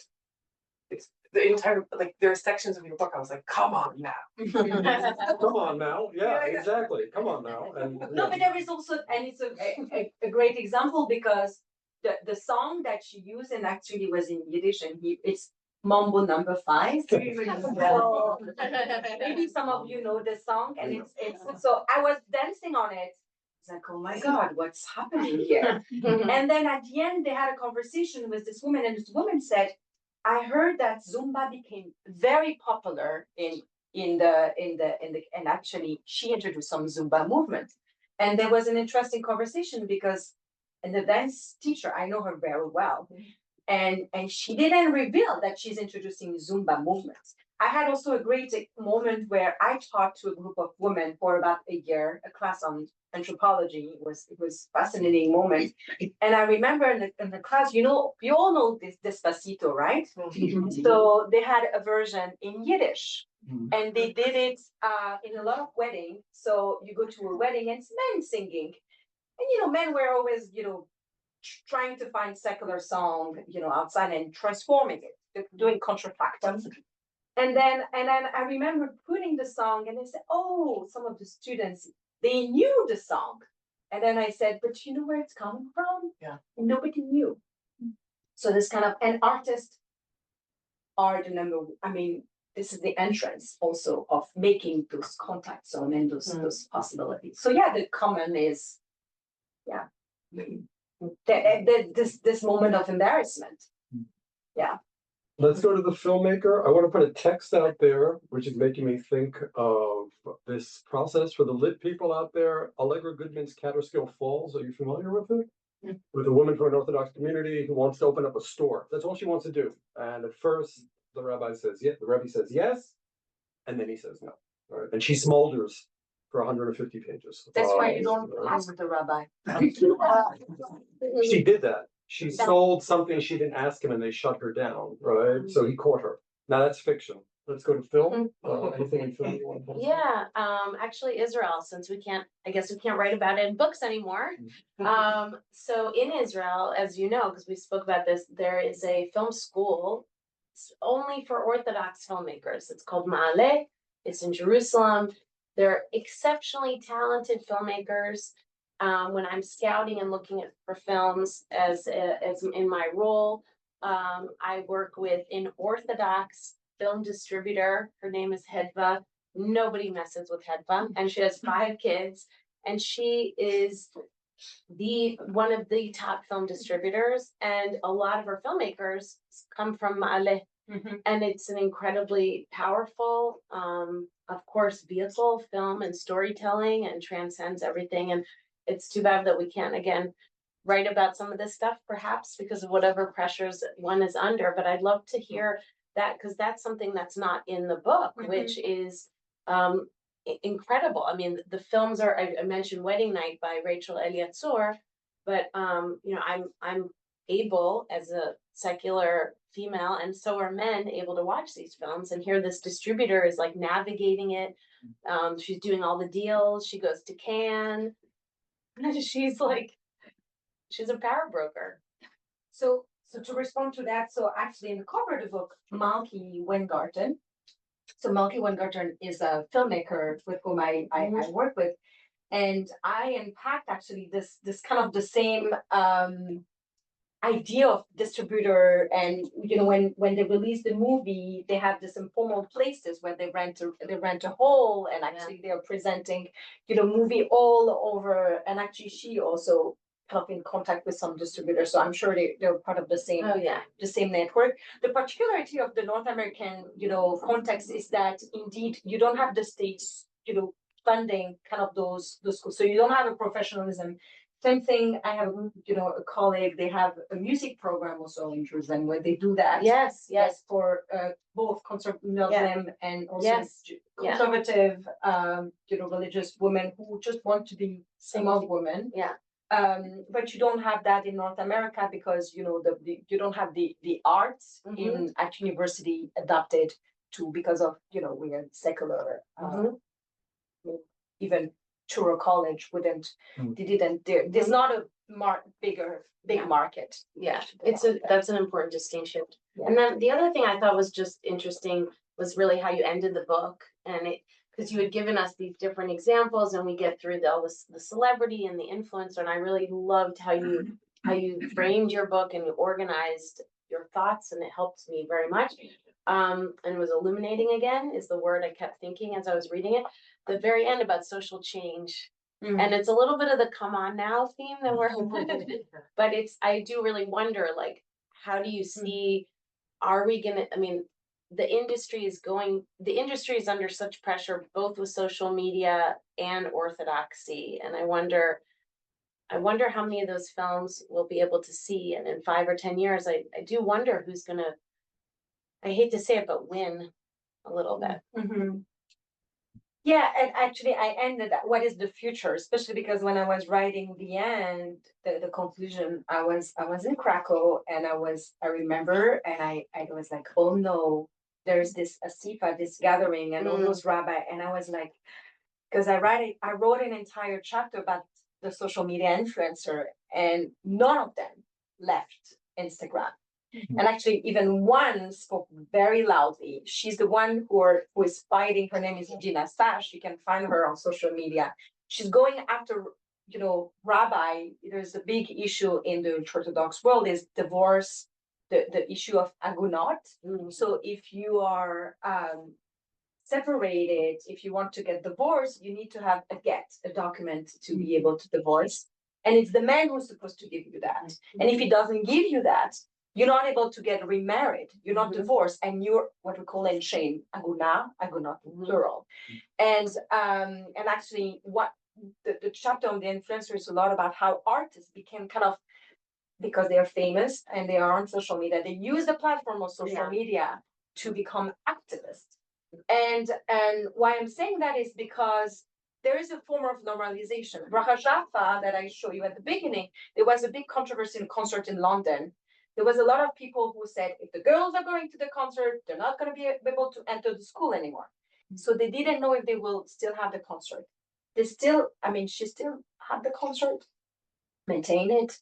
it's the entire, like, there are sections of your book I was like, come on now. Come on now. Yeah, exactly. Come on now. And No, but there is also, and it's a great example, because the song that she used and actually was in Yiddish, and it's Mambo number 5. So maybe some of you know this song, and it's so I was dancing on it. It's like, oh my God, what's happening here? And then at the end, they had a conversation with this woman, and this woman said, I heard that Zumba became very popular and actually she introduced some Zumba movement. And there was an interesting conversation because, and the dance teacher, I know her very well, and she didn't reveal that she's introducing Zumba movements. I had also a great moment where I taught to a group of women for about a year, a class on anthropology. It was a fascinating moment. And I remember in the class, you all know this Despacito, right? So they had a version in Yiddish. And they did it in a lot of weddings. So you go to a wedding and it's men singing. And men were always, trying to find secular song, outside and transforming it, doing contrafactum. And then I remember putting the song, and they said, oh, some of the students, they knew the song. And then I said, but you know where it's coming from? Yeah. And nobody knew. So this kind of, and artists are the number, this is the entrance also of making those contact zone and those possibilities. So the common is, this moment of embarrassment. Let's go to the filmmaker. I want to put a text out there, which is making me think of this process for the lit people out there. Allegra Goodman's Catterskill Falls. Are you familiar with it? With a woman from an Orthodox community who wants to open up a store. That's all she wants to do. And at first, the rabbi says, the Rebbe says yes, and then he says no. All right? And she smolders for 150 pages. That's why you don't ask with the rabbi. She did that. She sold something she didn't ask him, and they shut her down, right? So he caught her. Now that's fiction. Let's go to film. Anything in film you want to post? Yeah, actually Israel, since I guess we can't write about it in books anymore. So in Israel, as you know, because we spoke about this, there is a film school only for Orthodox filmmakers. It's called Ma'aleh. It's in Jerusalem. They're exceptionally talented filmmakers. When I'm scouting and looking for films as in my role, I work with an Orthodox film distributor. Her name is Hedva. Nobody messes with Hedva, and she has 5 kids, and she is one of the top film distributors, and a lot of her filmmakers come from Ma'aleh. And it's an incredibly powerful, of course, vehicle, film and storytelling, and transcends everything. And it's too bad that we can't, again, write about some of this stuff, perhaps because of whatever pressures one is under. But I'd love to hear that, because that's something that's not in the book, which is incredible. I mean, the films are, I mentioned Wedding Night by Rachel Eliatzur, but I'm able, as a secular female, and so are men, able to watch these films, and here this distributor is like navigating it. She's doing all the deals. She goes to Cannes. She's a power broker. So to respond to that, so actually in the cover of the book, Malky Weingarten. So Malky Weingarten is a filmmaker with whom I work with. And I unpacked actually this kind of the same idea of distributor. And when they release the movie, they have this informal places where they rent a hall, and actually they're presenting movie all over. And actually she also kind of in contact with some distributors, so I'm sure they're part of the same the same network. The particularity of the North American context is that indeed you don't have the states funding kind of those schools, so you don't have a professionalism. Same thing, I have a colleague, they have a music program also in Jerusalem where they do that. Yes, For both conservative and also Yeah. conservative religious women who just want to be single women. Yeah. But you don't have that in North America because you don't have the arts in at university adapted to, because of we are secular. Even Truro College there's not a big market. Yeah, that's an important distinction. Yeah. And then the other thing I thought was just interesting was really how you ended the book, and because you had given us these different examples, and we get through the celebrity and the influencer, and I really loved how you framed your book and you organized your thoughts, and it helped me very much. And it was illuminating again is the word I kept thinking as I was reading it. The very end about social change. And it's a little bit of the come on now theme that we're but I do really wonder, like, how do you see, are we gonna, I mean, the industry is under such pressure, both with social media and orthodoxy. And I wonder how many of those films we'll be able to see. And in 5 or 10 years, I do wonder who's gonna, I hate to say it, but win a little bit. Yeah, and actually I ended that. What is the future? Especially because when I was writing the end, the conclusion, I was in Krakow, and I remember, and I was like, oh no, there's this asifa, this gathering, and all those rabbi, and I was like, because I wrote an entire chapter about the social media influencer, and none of them left Instagram. And actually, even one spoke very loudly. She's the one who is fighting. Her name is Gina Sash. You can find her on social media. She's going after, rabbi. There's a big issue in the Orthodox world is divorce, the issue of agunot. So if you are separated, if you want to get divorced, you need to have a document to be able to divorce. And it's the man who's supposed to give you that. And if he doesn't give you that, you're not able to get remarried. You're not divorced, and you're what we call in shame, agunot plural. And actually, what the chapter on the influencer is a lot about how artists became kind of, because they are famous and they are on social media, they use the platform of social media to become activists. And why I'm saying that is because there is a form of normalization. Bracha Jaffa that I show you at the beginning, there was a big controversy in a concert in London. There was a lot of people who said, if the girls are going to the concert, they're not going to be able to enter the school anymore. So they didn't know if they will still have the concert. She still had the concert, maintained it.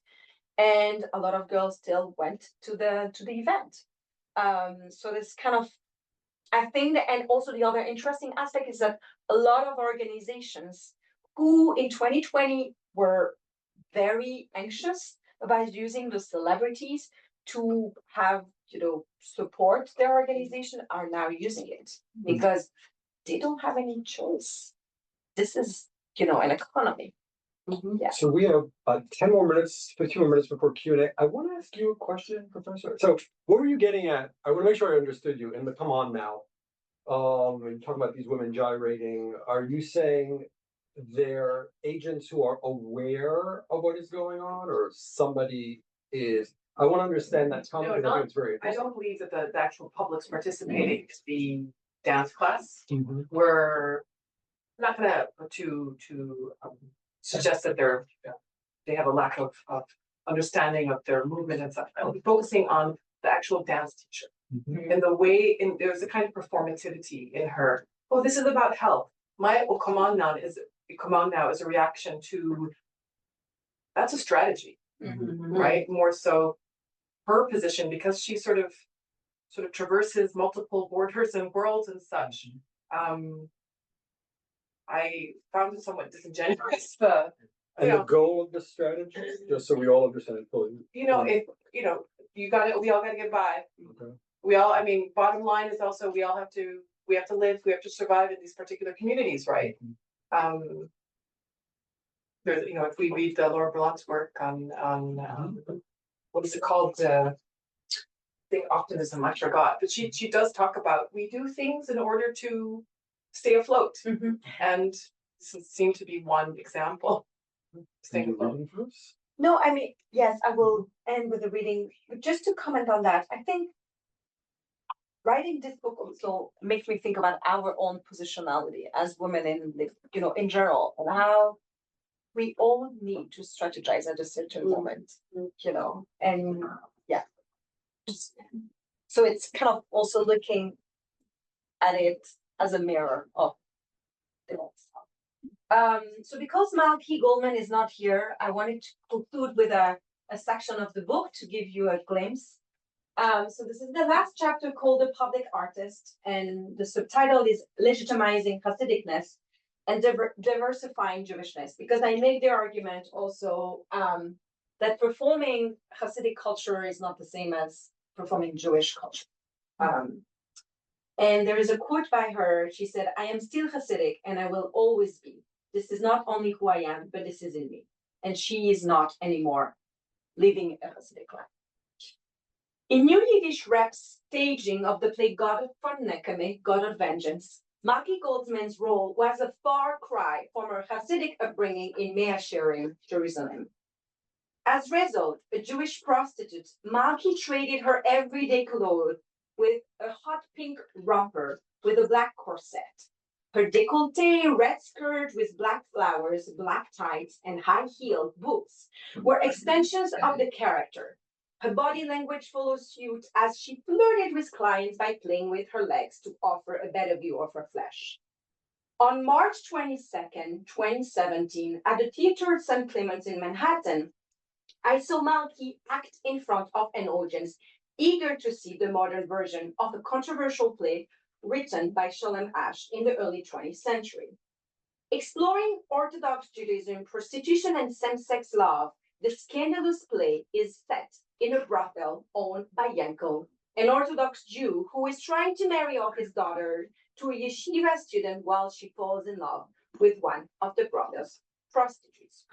And a lot of girls still went to the event. So this kind of, I think that, and also the other interesting aspect is that a lot of organizations who in 2020 were very anxious about using the celebrities to have, support their organization are now using it because they don't have any choice. This is, an economy. Yeah. So we have 10 more minutes, 15 more minutes before Q&A. I want to ask you a question, Professor. So what were you getting at? I want to make sure I understood you in the come on now. When you talk about these women gyrating, are you saying they're agents who are aware of what is going on, or somebody is? I want to understand that comment because I think it's very I interesting. don't believe that the actual public's participating. The dance class were not gonna to suggest that they have a lack of understanding of their movement and stuff. I'll be focusing on the actual dance teacher and the way, and there's a kind of performativity in her. Oh, this is about health. My come on now is a reaction to, that's a strategy, right? More so her position, because she sort of traverses multiple borders and worlds and such. I found it somewhat disingenuous. And Yeah. the goal of this strategy, just so we all understand it fully. If we all gotta get by. Okay. I mean, bottom line is also we have to live, we have to survive in these particular communities, right? There's, if we read Laura Berlant's work on what is it called? I think optimism, I forgot, but she does talk about we do things in order to stay afloat, and this seemed to be one example. Staying afloat. No, I mean, yes, I will end with a reading, but just to comment on that, I think writing this book also makes me think about our own positionality as women in general, and how we all need to strategize at a certain moment, and yeah. So it's kind of also looking at it as a mirror of the old stuff. So because Malky Goldman is not here, I wanted to conclude with a section of the book to give you a glimpse. So this is the last chapter called The Public Artist, and the subtitle is Legitimizing Hasidicness and Diversifying Jewishness, because I make the argument also that performing Hasidic culture is not the same as performing Jewish culture. And there is a quote by her. She said, "I am still Hasidic and I will always be. This is not only who I am, but this is in me." And she is not anymore living a Hasidic life. In New Yiddish rap's staging of the play God of Nekame, God of Vengeance, Malky Goldman's role was a far cry from her Hasidic upbringing in Mea Shearim, Jerusalem. As a result, a Jewish prostitute, Malky traded her everyday clothes with a hot pink romper with a black corset. Her décolleté red skirt with black flowers, black tights, and high-heeled boots were extensions of the character. Her body language followed suit as she flirted with clients by playing with her legs to offer a better view of her flesh. On March 22nd, 2017, at the Theater at St. Clements in Manhattan, I saw Malky act in front of an audience eager to see the modern version of a controversial play written by Sholem Asch in the early 20th century. Exploring Orthodox Judaism, prostitution, and same-sex love, the scandalous play is set in a brothel owned by Yankel, an Orthodox Jew who is trying to marry off his daughter to a yeshiva student while she falls in love with one of the brother's prostitutes.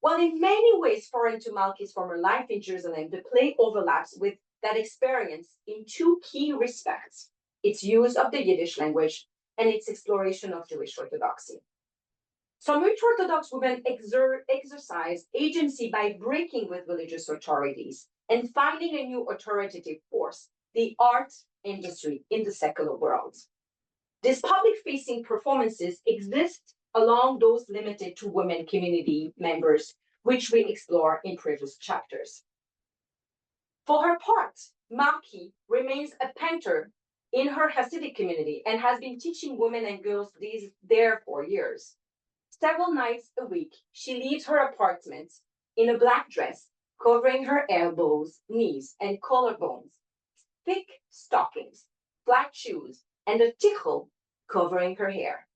While in many ways foreign to Malky's former life in Jerusalem, the play overlaps with that experience in two key respects: its use of the Yiddish language and its exploration of Jewish orthodoxy. Some ultra-Orthodox women exercise agency by breaking with religious authorities and finding a new authoritative force, the art industry in the secular world. These public-facing performances exist along those limited to women community members, which we explore in previous chapters. For her part, Malky remains a painter in her Hasidic community and has been teaching women and girls there for years. Several nights a week, she leaves her apartment in a black dress, covering her elbows, knees, and collarbones, thick stockings, flat shoes, and a tichel covering her hair.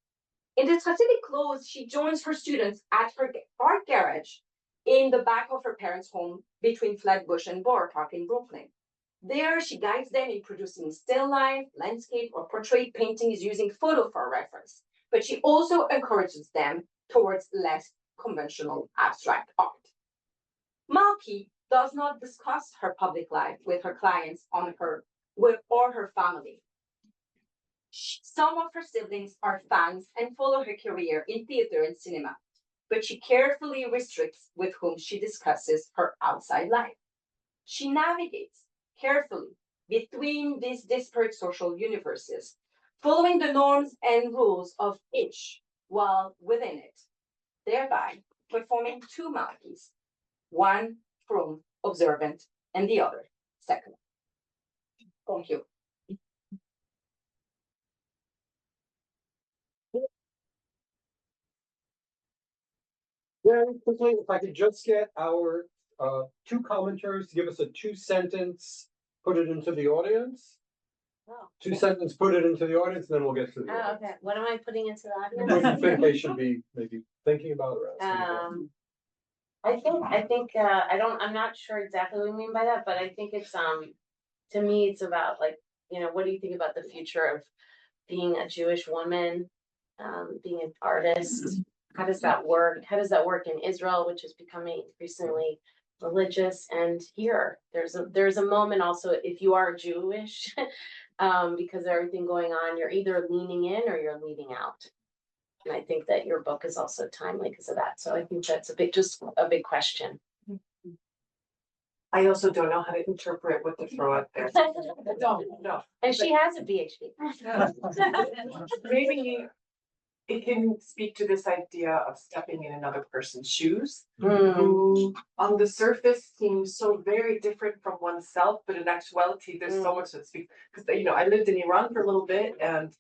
In the Hasidic clothes, she joins her students at her art garage in the back of her parents' home between Flatbush and Borough Park in Brooklyn. There, she guides them in producing still life, landscape, or portrait paintings using photo for reference, but she also encourages them towards less conventional abstract art. Malky does not discuss her public life with her clients or her family. Some of her siblings are fans and follow her career in theater and cinema, but she carefully restricts with whom she discusses her outside life. She navigates carefully between these disparate social universes, following the norms and rules of each while within it, thereby performing two Malkys, one frum, observant, and the other secular. Thank you. Very quickly, if I could just get our two commentaries to give us a 2-sentence, put it into the audience. Oh. 2-sentence, put it into the audience, and then we'll get to the Oh, audience. okay. What am I putting into the What do you audience? think they should be maybe thinking about or asking about? I'm not sure exactly what you mean by that, but I think it's, to me, it's about like, what do you think about the future of being a Jewish woman, being an artist? How does that work? How does that work in Israel, which is becoming increasingly religious? And here, there's a moment also, if you are Jewish, because of everything going on, you're either leaning in or you're leaning out. And I think that your book is also timely because of that. So I think that's just a big question. I also don't know how to interpret what to throw out there. No. And she has a PhD. Maybe it can speak to this idea of stepping in another person's shoes, Mm. who on the surface seems so very different from oneself, but in actuality, there's so much that speaks. Because I lived in Iran for a little bit, and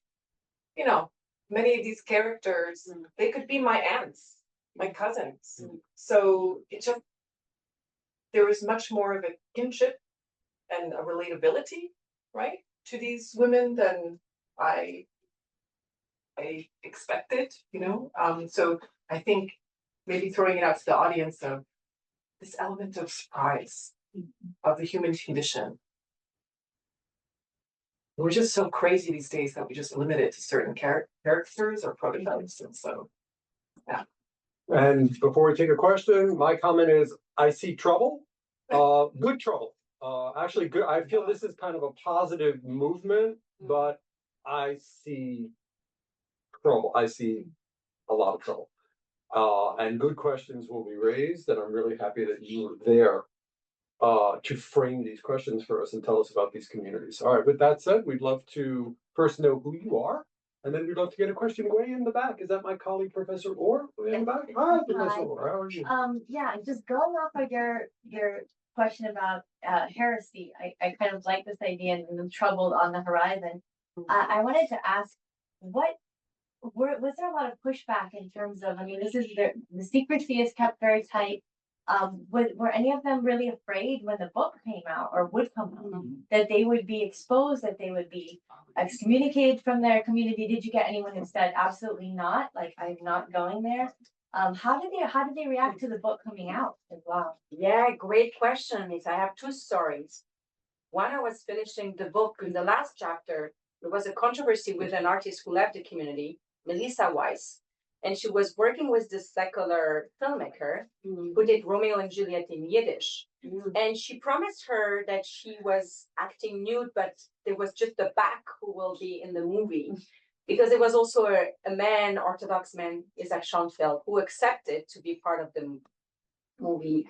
many of these characters, they could be my aunts, my cousins. So there is much more of a kinship and a relatability, right, to these women than I expected, so I think maybe throwing it out to the audience of this element of surprise of the human condition. We're just so crazy these days that we just limit it to certain characters or prototypes, and so yeah. And before we take a question, my comment is, I see trouble, good trouble. Actually good. I feel this is kind of a positive movement, but I see trouble. I see a lot of trouble. And good questions will be raised, and I'm really happy that you were there to frame these questions for us and tell us about these communities. All right, with that said, we'd love to first know who you are, and then we'd love to get a question way in the back. Is that my colleague, Professor Orr, way in the back? Hi, Professor Orr, how are you? Yeah, just going off of your question about heresy, I kind of like this idea and I'm troubled on the horizon. I wanted to ask, was there a lot of pushback in terms of, this is the secrecy is kept very tight. Were any of them really afraid when the book came out or would come out that they would be exposed, that they would be excommunicated from their community? Did you get anyone who said absolutely not, like I'm not going there? How did they react to the book coming out as well? Yeah, great question, Miss. I have two stories. One, I was finishing the book in the last chapter. There was a controversy with an artist who left the community, Melissa Weiss, and she was working with this secular filmmaker who did Romeo and Juliet in Yiddish. And she promised her that she was acting nude, but there was just the back who will be in the movie. Because it was also a man, Orthodox man, Isaac Schoenfeld, who accepted to be part of the movie.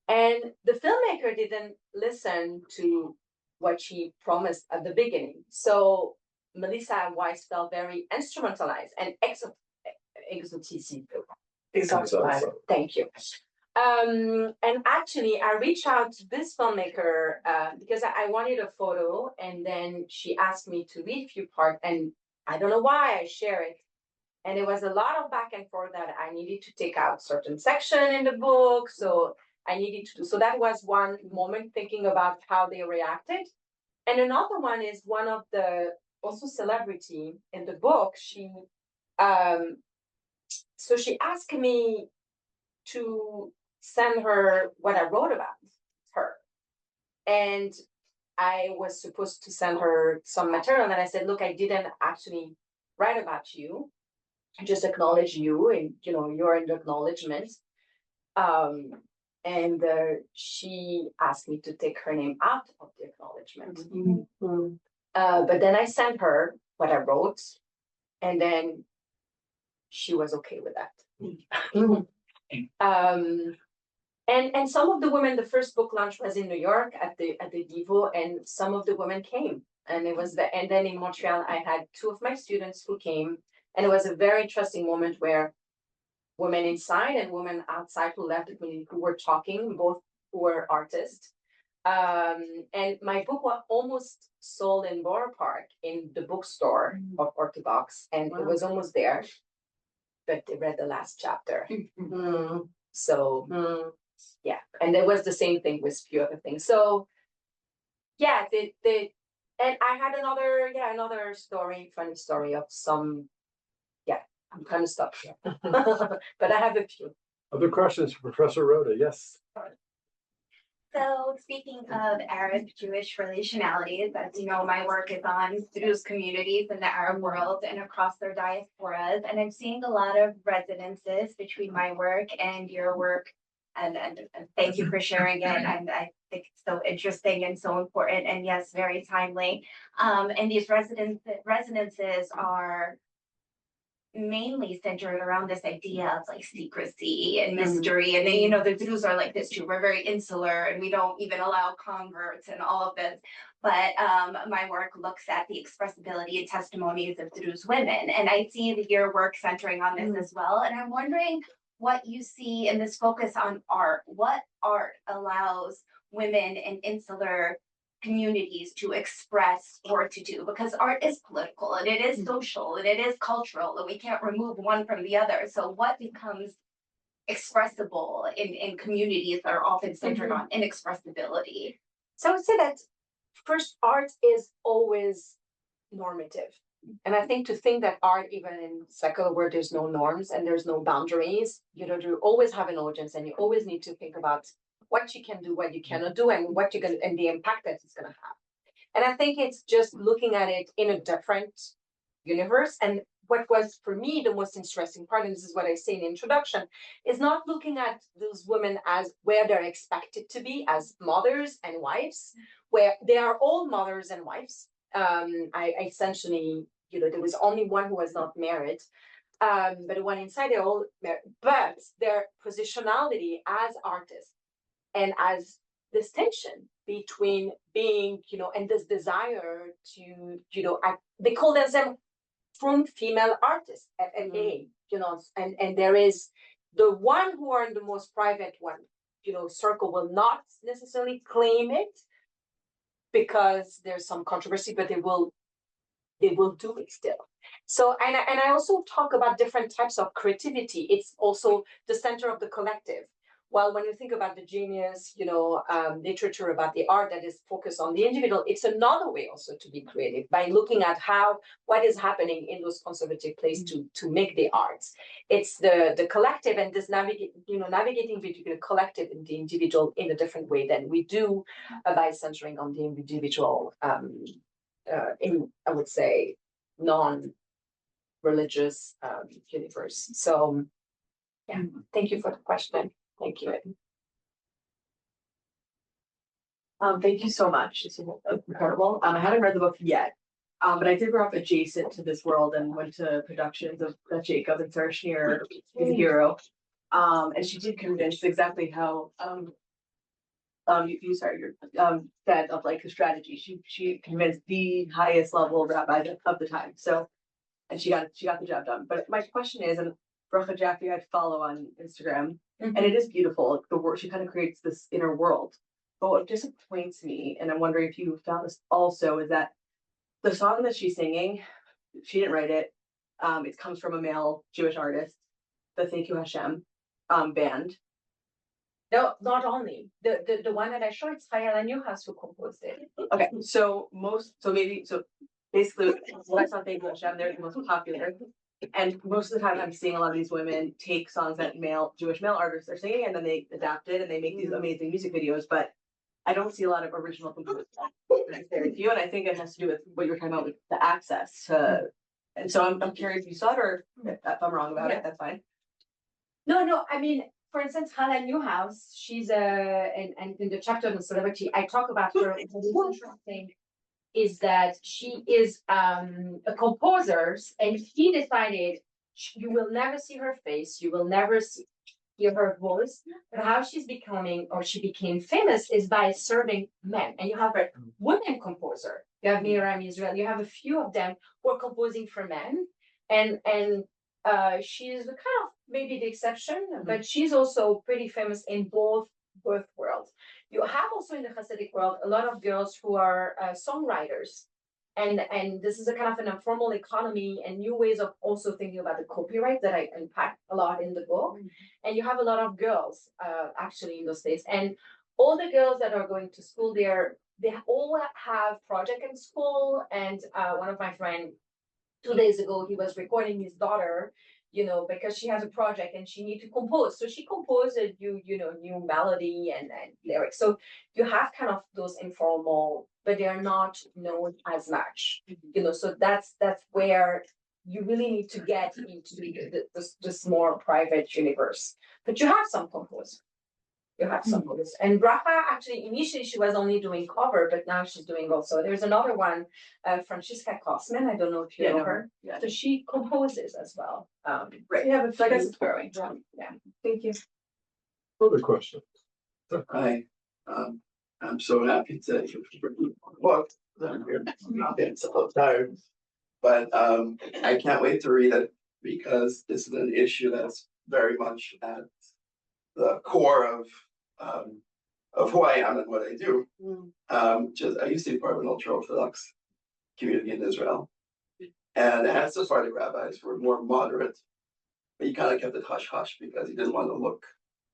And the filmmaker didn't listen to what she promised at the beginning. So Melissa Weiss felt very instrumentalized and exoticized. Thank you. And actually, I reached out to this filmmaker because I wanted a photo, and then she asked me to read a few parts, and I don't know why I share it. And it was a lot of back and forth that I needed to take out certain section in the book. So I needed to do, so that was one moment thinking about how they reacted. And another one is one of the also celebrity in the book. So she asked me to send her what I wrote about her. And I was supposed to send her some material, and I said, look, I didn't actually write about you. I just acknowledge you, and you're in the acknowledgement. And she asked me to take her name out of the acknowledgement. But then I sent her what I wrote, and then she was okay with that. And some of the women, the first book launch was in New York at the Divo, and some of the women came, and and then in Montreal I had two of my students who came, and it was a very interesting moment where women inside and women outside who left the community who were talking, both who were artists. And my book was almost sold in Borough Park in the bookstore of Orthodox, and it was almost there, but they read the last chapter. So Yeah, and it was the same thing with a few other things. So yeah, and I had another funny story of some, yeah, I'm kind of stuck here. But I have a few. Other questions for Professor Roda? Yes. So speaking of Arab Jewish relationalities, as you know, my work is on Druze communities in the Arab world and across their diasporas. And I'm seeing a lot of resonances between my work and your work. And thank you for sharing it. And I think it's so interesting and so important. And yes, very timely. And these resonances are mainly centered around this idea of like secrecy and mystery. And then, you know, the Druze are like this too. We're very insular and we don't even allow converts and all of this. But my work looks at the expressibility and testimonies of Druze women. And I see your work centering on this as well. And I'm wondering what you see in this focus on art. What art allows women in insular communities to express or to do, because art is political and it is social and it is cultural and we can't remove one from the other. So what becomes expressible in communities that are often centered on inexpressibility? So I would say that first, art is always normative. And I think to think that art, even in secular where there's no norms and there's no boundaries, you know, you always have an audience and you always need to think about what you can do, what you cannot do, and what you're going to, and the impact that it's going to have. And I think it's just looking at it in a different universe. And what was for me the most interesting part, and this is what I say in the introduction, is not looking at those women as where they're expected to be as mothers and wives, where they are all mothers and wives. I essentially, you know, there was only one who was not married. But the one inside, they're all married. But their positionality as artists and as distinction between being, you know, and this desire to, you know, they call themselves from female artists, FMA, you know, and there is the one who are in the most private one, you know, circle will not necessarily claim it because there's some controversy, but they will do it still. So, and I also talk about different types of creativity. It's also the center of the collective. Well, when you think about the genius, you know, literature about the art that is focused on the individual, it's another way also to be creative by looking at what is happening in those conservative places to make the arts. It's the collective and this navigating between the collective and the individual in a different way than we do by centering on the individual in, I would say, non-religious universe. So, yeah, thank you for the question. Thank you. Thank you so much. It's incredible. I haven't read the book yet, but I did grow up adjacent to this world and went to productions of Jacob and Sarah Schneer, his hero. And she did convince exactly how you said of like the strategy. She convinced the highest level rabbi of the time. So, and she got the job done. But my question is, and Bracha Jaffe I'd follow on Instagram. And it is beautiful. The work, she kind of creates this inner world. But what disappoints me, and I'm wondering if you found this also, is that the song that she's singing, she didn't write it. It comes from a male Jewish artist, the Thank You Hashem band. No, not only the one that I showed, it's Chayala Newhouse who composed it. Okay, so basically, what I saw Thank You Hashem, they're the most popular. And most of the time, I'm seeing a lot of these women take songs that Jewish male artists are singing, and then they adapt it and they make these amazing music videos. But I don't see a lot of original composers. Very few, and I think it has to do with what you're talking about with the access to. And so I'm curious if you saw it, or if I'm wrong about it. That's fine. No. I mean, for instance, Hannah Newhouse, she's and in the chapter on celebrity, I talk about her. What's interesting is that she is a composer, and she decided you will never see her face, you will never hear her voice, but how she became famous is by serving men. And you have a women composer, you have Miriam Israel, you have a few of them who are composing for men, and she's kind of maybe the exception, but she's also pretty famous in both worlds. You have also in the Hasidic world a lot of girls who are songwriters, And this is a kind of an informal economy and new ways of also thinking about the copyright that I unpack a lot in the book. And you have a lot of girls actually in those states. And all the girls that are going to school there, they all have project in school. And one of my friends 2 days ago, he was recording his daughter, because she has a project and she need to compose. So she composed a new melody and lyrics. So you have kind of those informal, but they are not known as much, so that's where you really need to get into this more private universe. But you have some composers. You have some composers. And Rafa, actually, initially she was only doing cover, but now she's doing also. There's another one, Francisca Kosman. I don't know if you know her. Yeah. So she composes as well. Right. We have a So I guess few- it's growing. Yeah. Thank you. Other questions? Hi, I'm so happy to look. I'm getting so tired, but I can't wait to read it because this is an issue that's very much at the core of who I am and what I do. I used to be part of an ultra-Orthodox community in Israel, and as Sephardic rabbis were more moderate, but you kind of kept it hush hush because you didn't want to look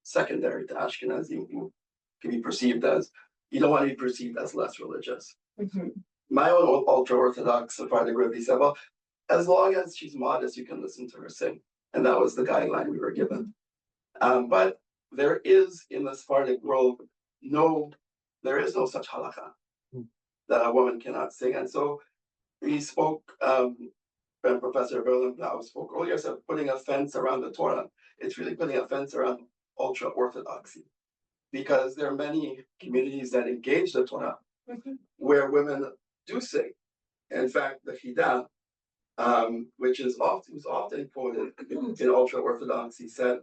secondary to Ashkenazi, who can be perceived as, you don't want to be perceived as less religious. My own ultra-Orthodox Sephardic Rebbe said, well, as long as she's modest, you can listen to her sing. And that was the guideline we were given. But there is in the Sephardic world, there is no such halakha that a woman cannot sing. And so we spoke, when Professor Berlin-Blau spoke earlier, said putting a fence around the Torah. It's really putting a fence around ultra-Orthodoxy, because there are many communities that engage the Torah where women do sing. In fact, the Chida, which was often quoted in ultra-Orthodoxy, said,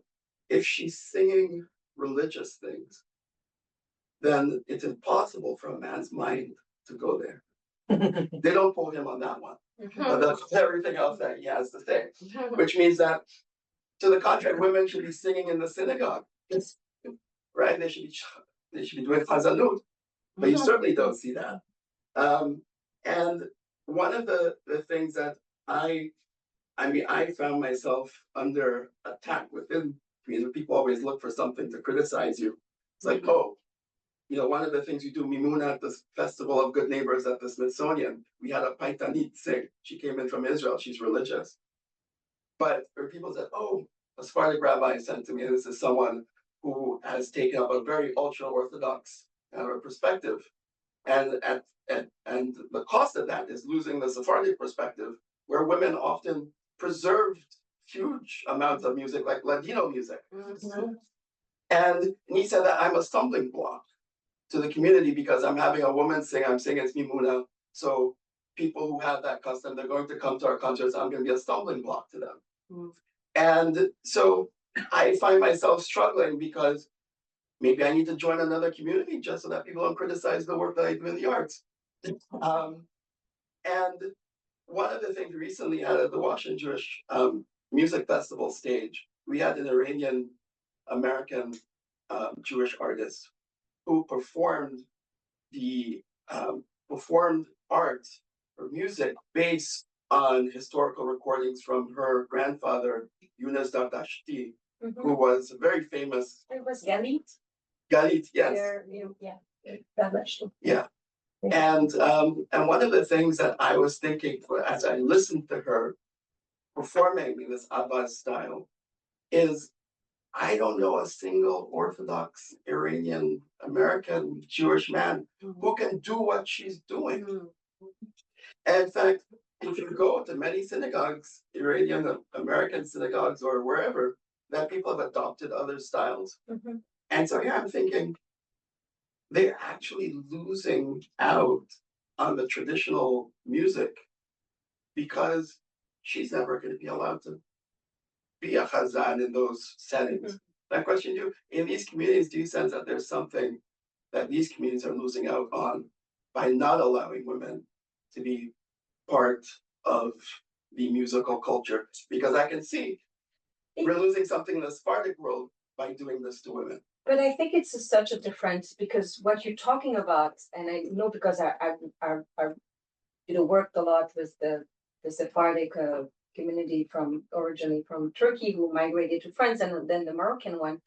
if she's singing religious things, then it's impossible for a man's mind to go there. They don't quote him on that one, but that's everything else that he has to say, which means that, to the contrary, women should be singing in the synagogue, right? They should be doing chazanut, but you certainly don't see that. And one of the things that I found myself under attack within communities. People always look for something to criticize you. It's like, one of the things we do, Mimuna, at this Festival of Good Neighbors at the Smithsonian, we had a Paitanit sing. She came in from Israel. She's religious. But people said, a Sephardic rabbi sent to me, this is someone who has taken up a very ultra-Orthodox perspective. And the cost of that is losing the Sephardic perspective, where women often preserved huge amounts of music, like Ladino music. And he said that I'm a stumbling block to the community because I'm having a woman sing, I'm singing it's Mimuna. So people who have that custom, they're going to come to our concerts, I'm going to be a stumbling block to them. And so I find myself struggling because maybe I need to join another community just so that people don't criticize the work that I do in the arts. And one of the things recently out of the Washington Jewish Music Festival stage, we had an Iranian American Jewish artist who performed art or music based on historical recordings from her grandfather, Yunus Dardashti, who was a very famous. It was Galit. Galit, yes. Yeah. And one of the things that I was thinking as I listened to her performing in this Abbas style is, I don't know a single Orthodox Iranian American Jewish man who can do what she's doing. And in fact, if you go to many synagogues, Iranian American synagogues or wherever, that people have adopted other styles. And so here I'm thinking, they're actually losing out on the traditional music because she's never going to be allowed to be a chazan in those settings. My question to you, in these communities, do you sense that there's something that these communities are losing out on by not allowing women to be part of the musical culture? Because I can see we're losing something in the Sephardic world by doing this to women. But I think it's such a difference because what you're talking about, and I know because I worked a lot with the Sephardic community originally from Turkey who migrated to France, and then the Moroccan one,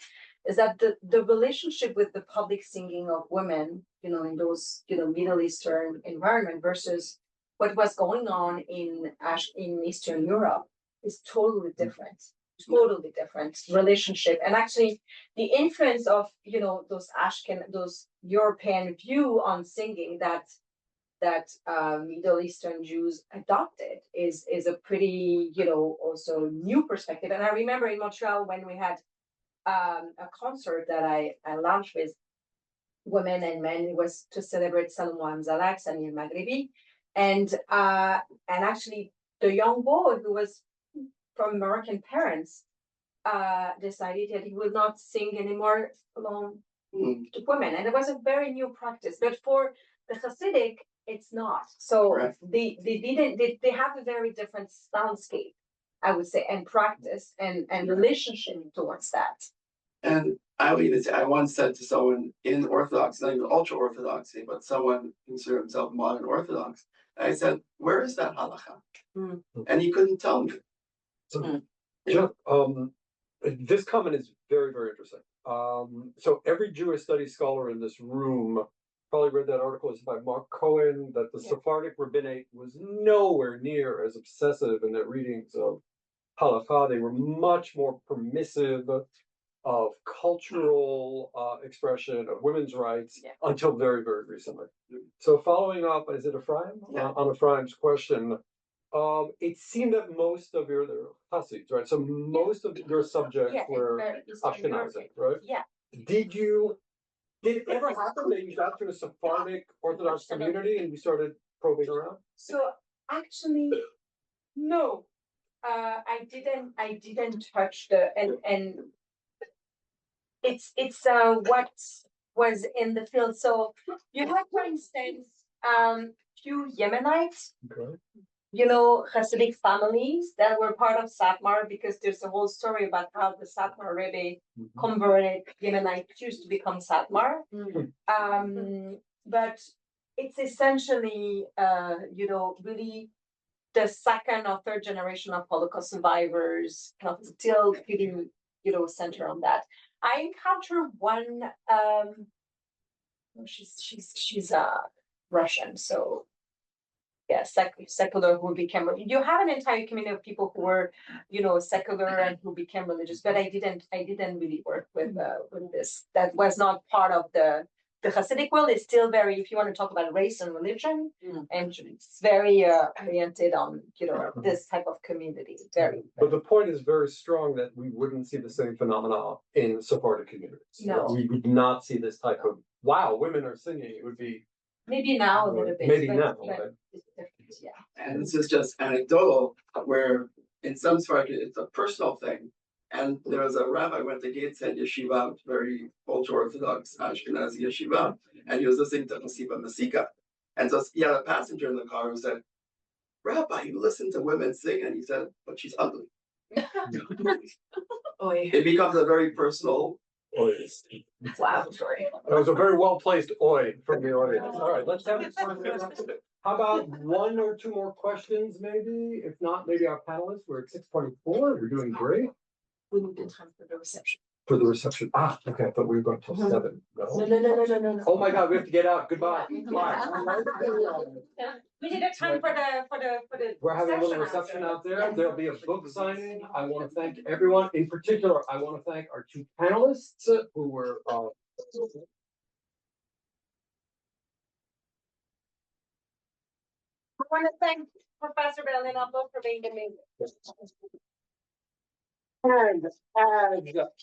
is that the relationship with the public singing of women, in those, Middle Eastern environment versus what was going on in Eastern Europe is totally different. Totally different relationship. And actually the influence of, those European view on singing that Middle Eastern Jews adopted is a pretty, also new perspective. And I remember in Montreal when we had a concert that I launched with women and men, it was to celebrate Salman Zalak, Samir Maghribi. And actually the young boy who was from Moroccan parents decided that he would not sing anymore along to women. And it was a very new practice. But for the Hasidic, it's not. So Right. they have a very different soundscape, I would say, and practice and relationship towards that. And I would even say, I once said to someone in Orthodox, not even ultra-Orthodoxy, but someone considered himself modern Orthodox, I said, where is that halakha? Mm. And he couldn't tell me. This comment is very, very interesting. So every Jewish studies scholar in this room probably read that article. It's by Mark Cohen, that the Sephardic rabbinate was nowhere near as obsessive in their readings of halakha. They were much more permissive of cultural expression of women's rights until very, very recently. So following up, is it Ephraim? On Ephraim's question, it seemed that most of your Hasids, right? So most of your subjects were Ashkenazi, right? Yeah. Did it ever happen that you got to a Sephardic Orthodox community and you started probing around? So actually, no, I didn't touch and it's what was in the field. So you have, for instance, few Yemenites, Okay. Hasidic families that were part of Satmar, because there's a whole story about how the Satmar Rebbe converted Yemenite Jews to become Satmar. But it's essentially, really the second or third generation of Holocaust survivors, kind of still feeling, center on that. I encountered one. She's Russian, so. Yeah, secular who became. You have an entire community of people who were, secular and who became religious. But I didn't really work with this. That was not part of the Hasidic world. Is still very, if you want to talk about race and religion, and it's very oriented on this type of community. Very. But the point is very strong that we wouldn't see the same phenomena in Sephardic communities. No. We would not see this type of wow, women are singing. It would be maybe now a little bit. Maybe but, now. but it's different, yeah. And this is just anecdotal, where in some Sephardic, it's a personal thing. And there was a rabbi went to Gateshead Yeshiva, very ultra-Orthodox Ashkenazi Yeshiva, and he was listening to Hasiba Masika. And so he had a passenger in the car who said, Rabbi, you listen to women sing? And he said, but she's ugly. It becomes a very personal. Wow, story. That was a very well-placed oi from the audience. All right, let's have how about one or two more questions, maybe? If not, maybe our panelists. We're at 6:24. We're doing great. We need time for the reception. For the reception. Okay, I thought we were going till 7. No. Oh my God, we have to get out. Goodbye. We need a time for the. We're having a little reception out there. There'll be a book signing. I want to thank everyone. In particular, I want to thank our two panelists who were. I want to thank Professor Berlin-Upload for being amazing. And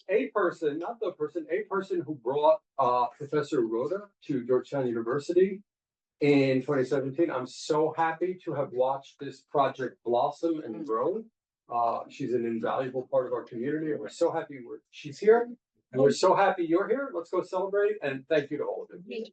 a person, not the person, a person who brought Professor Roda to Georgetown University in 2017. I'm so happy to have watched this project blossom and grow. She's an invaluable part of our community, and we're so happy she's here. And we're so happy you're here. Let's go celebrate, and thank you to all of you.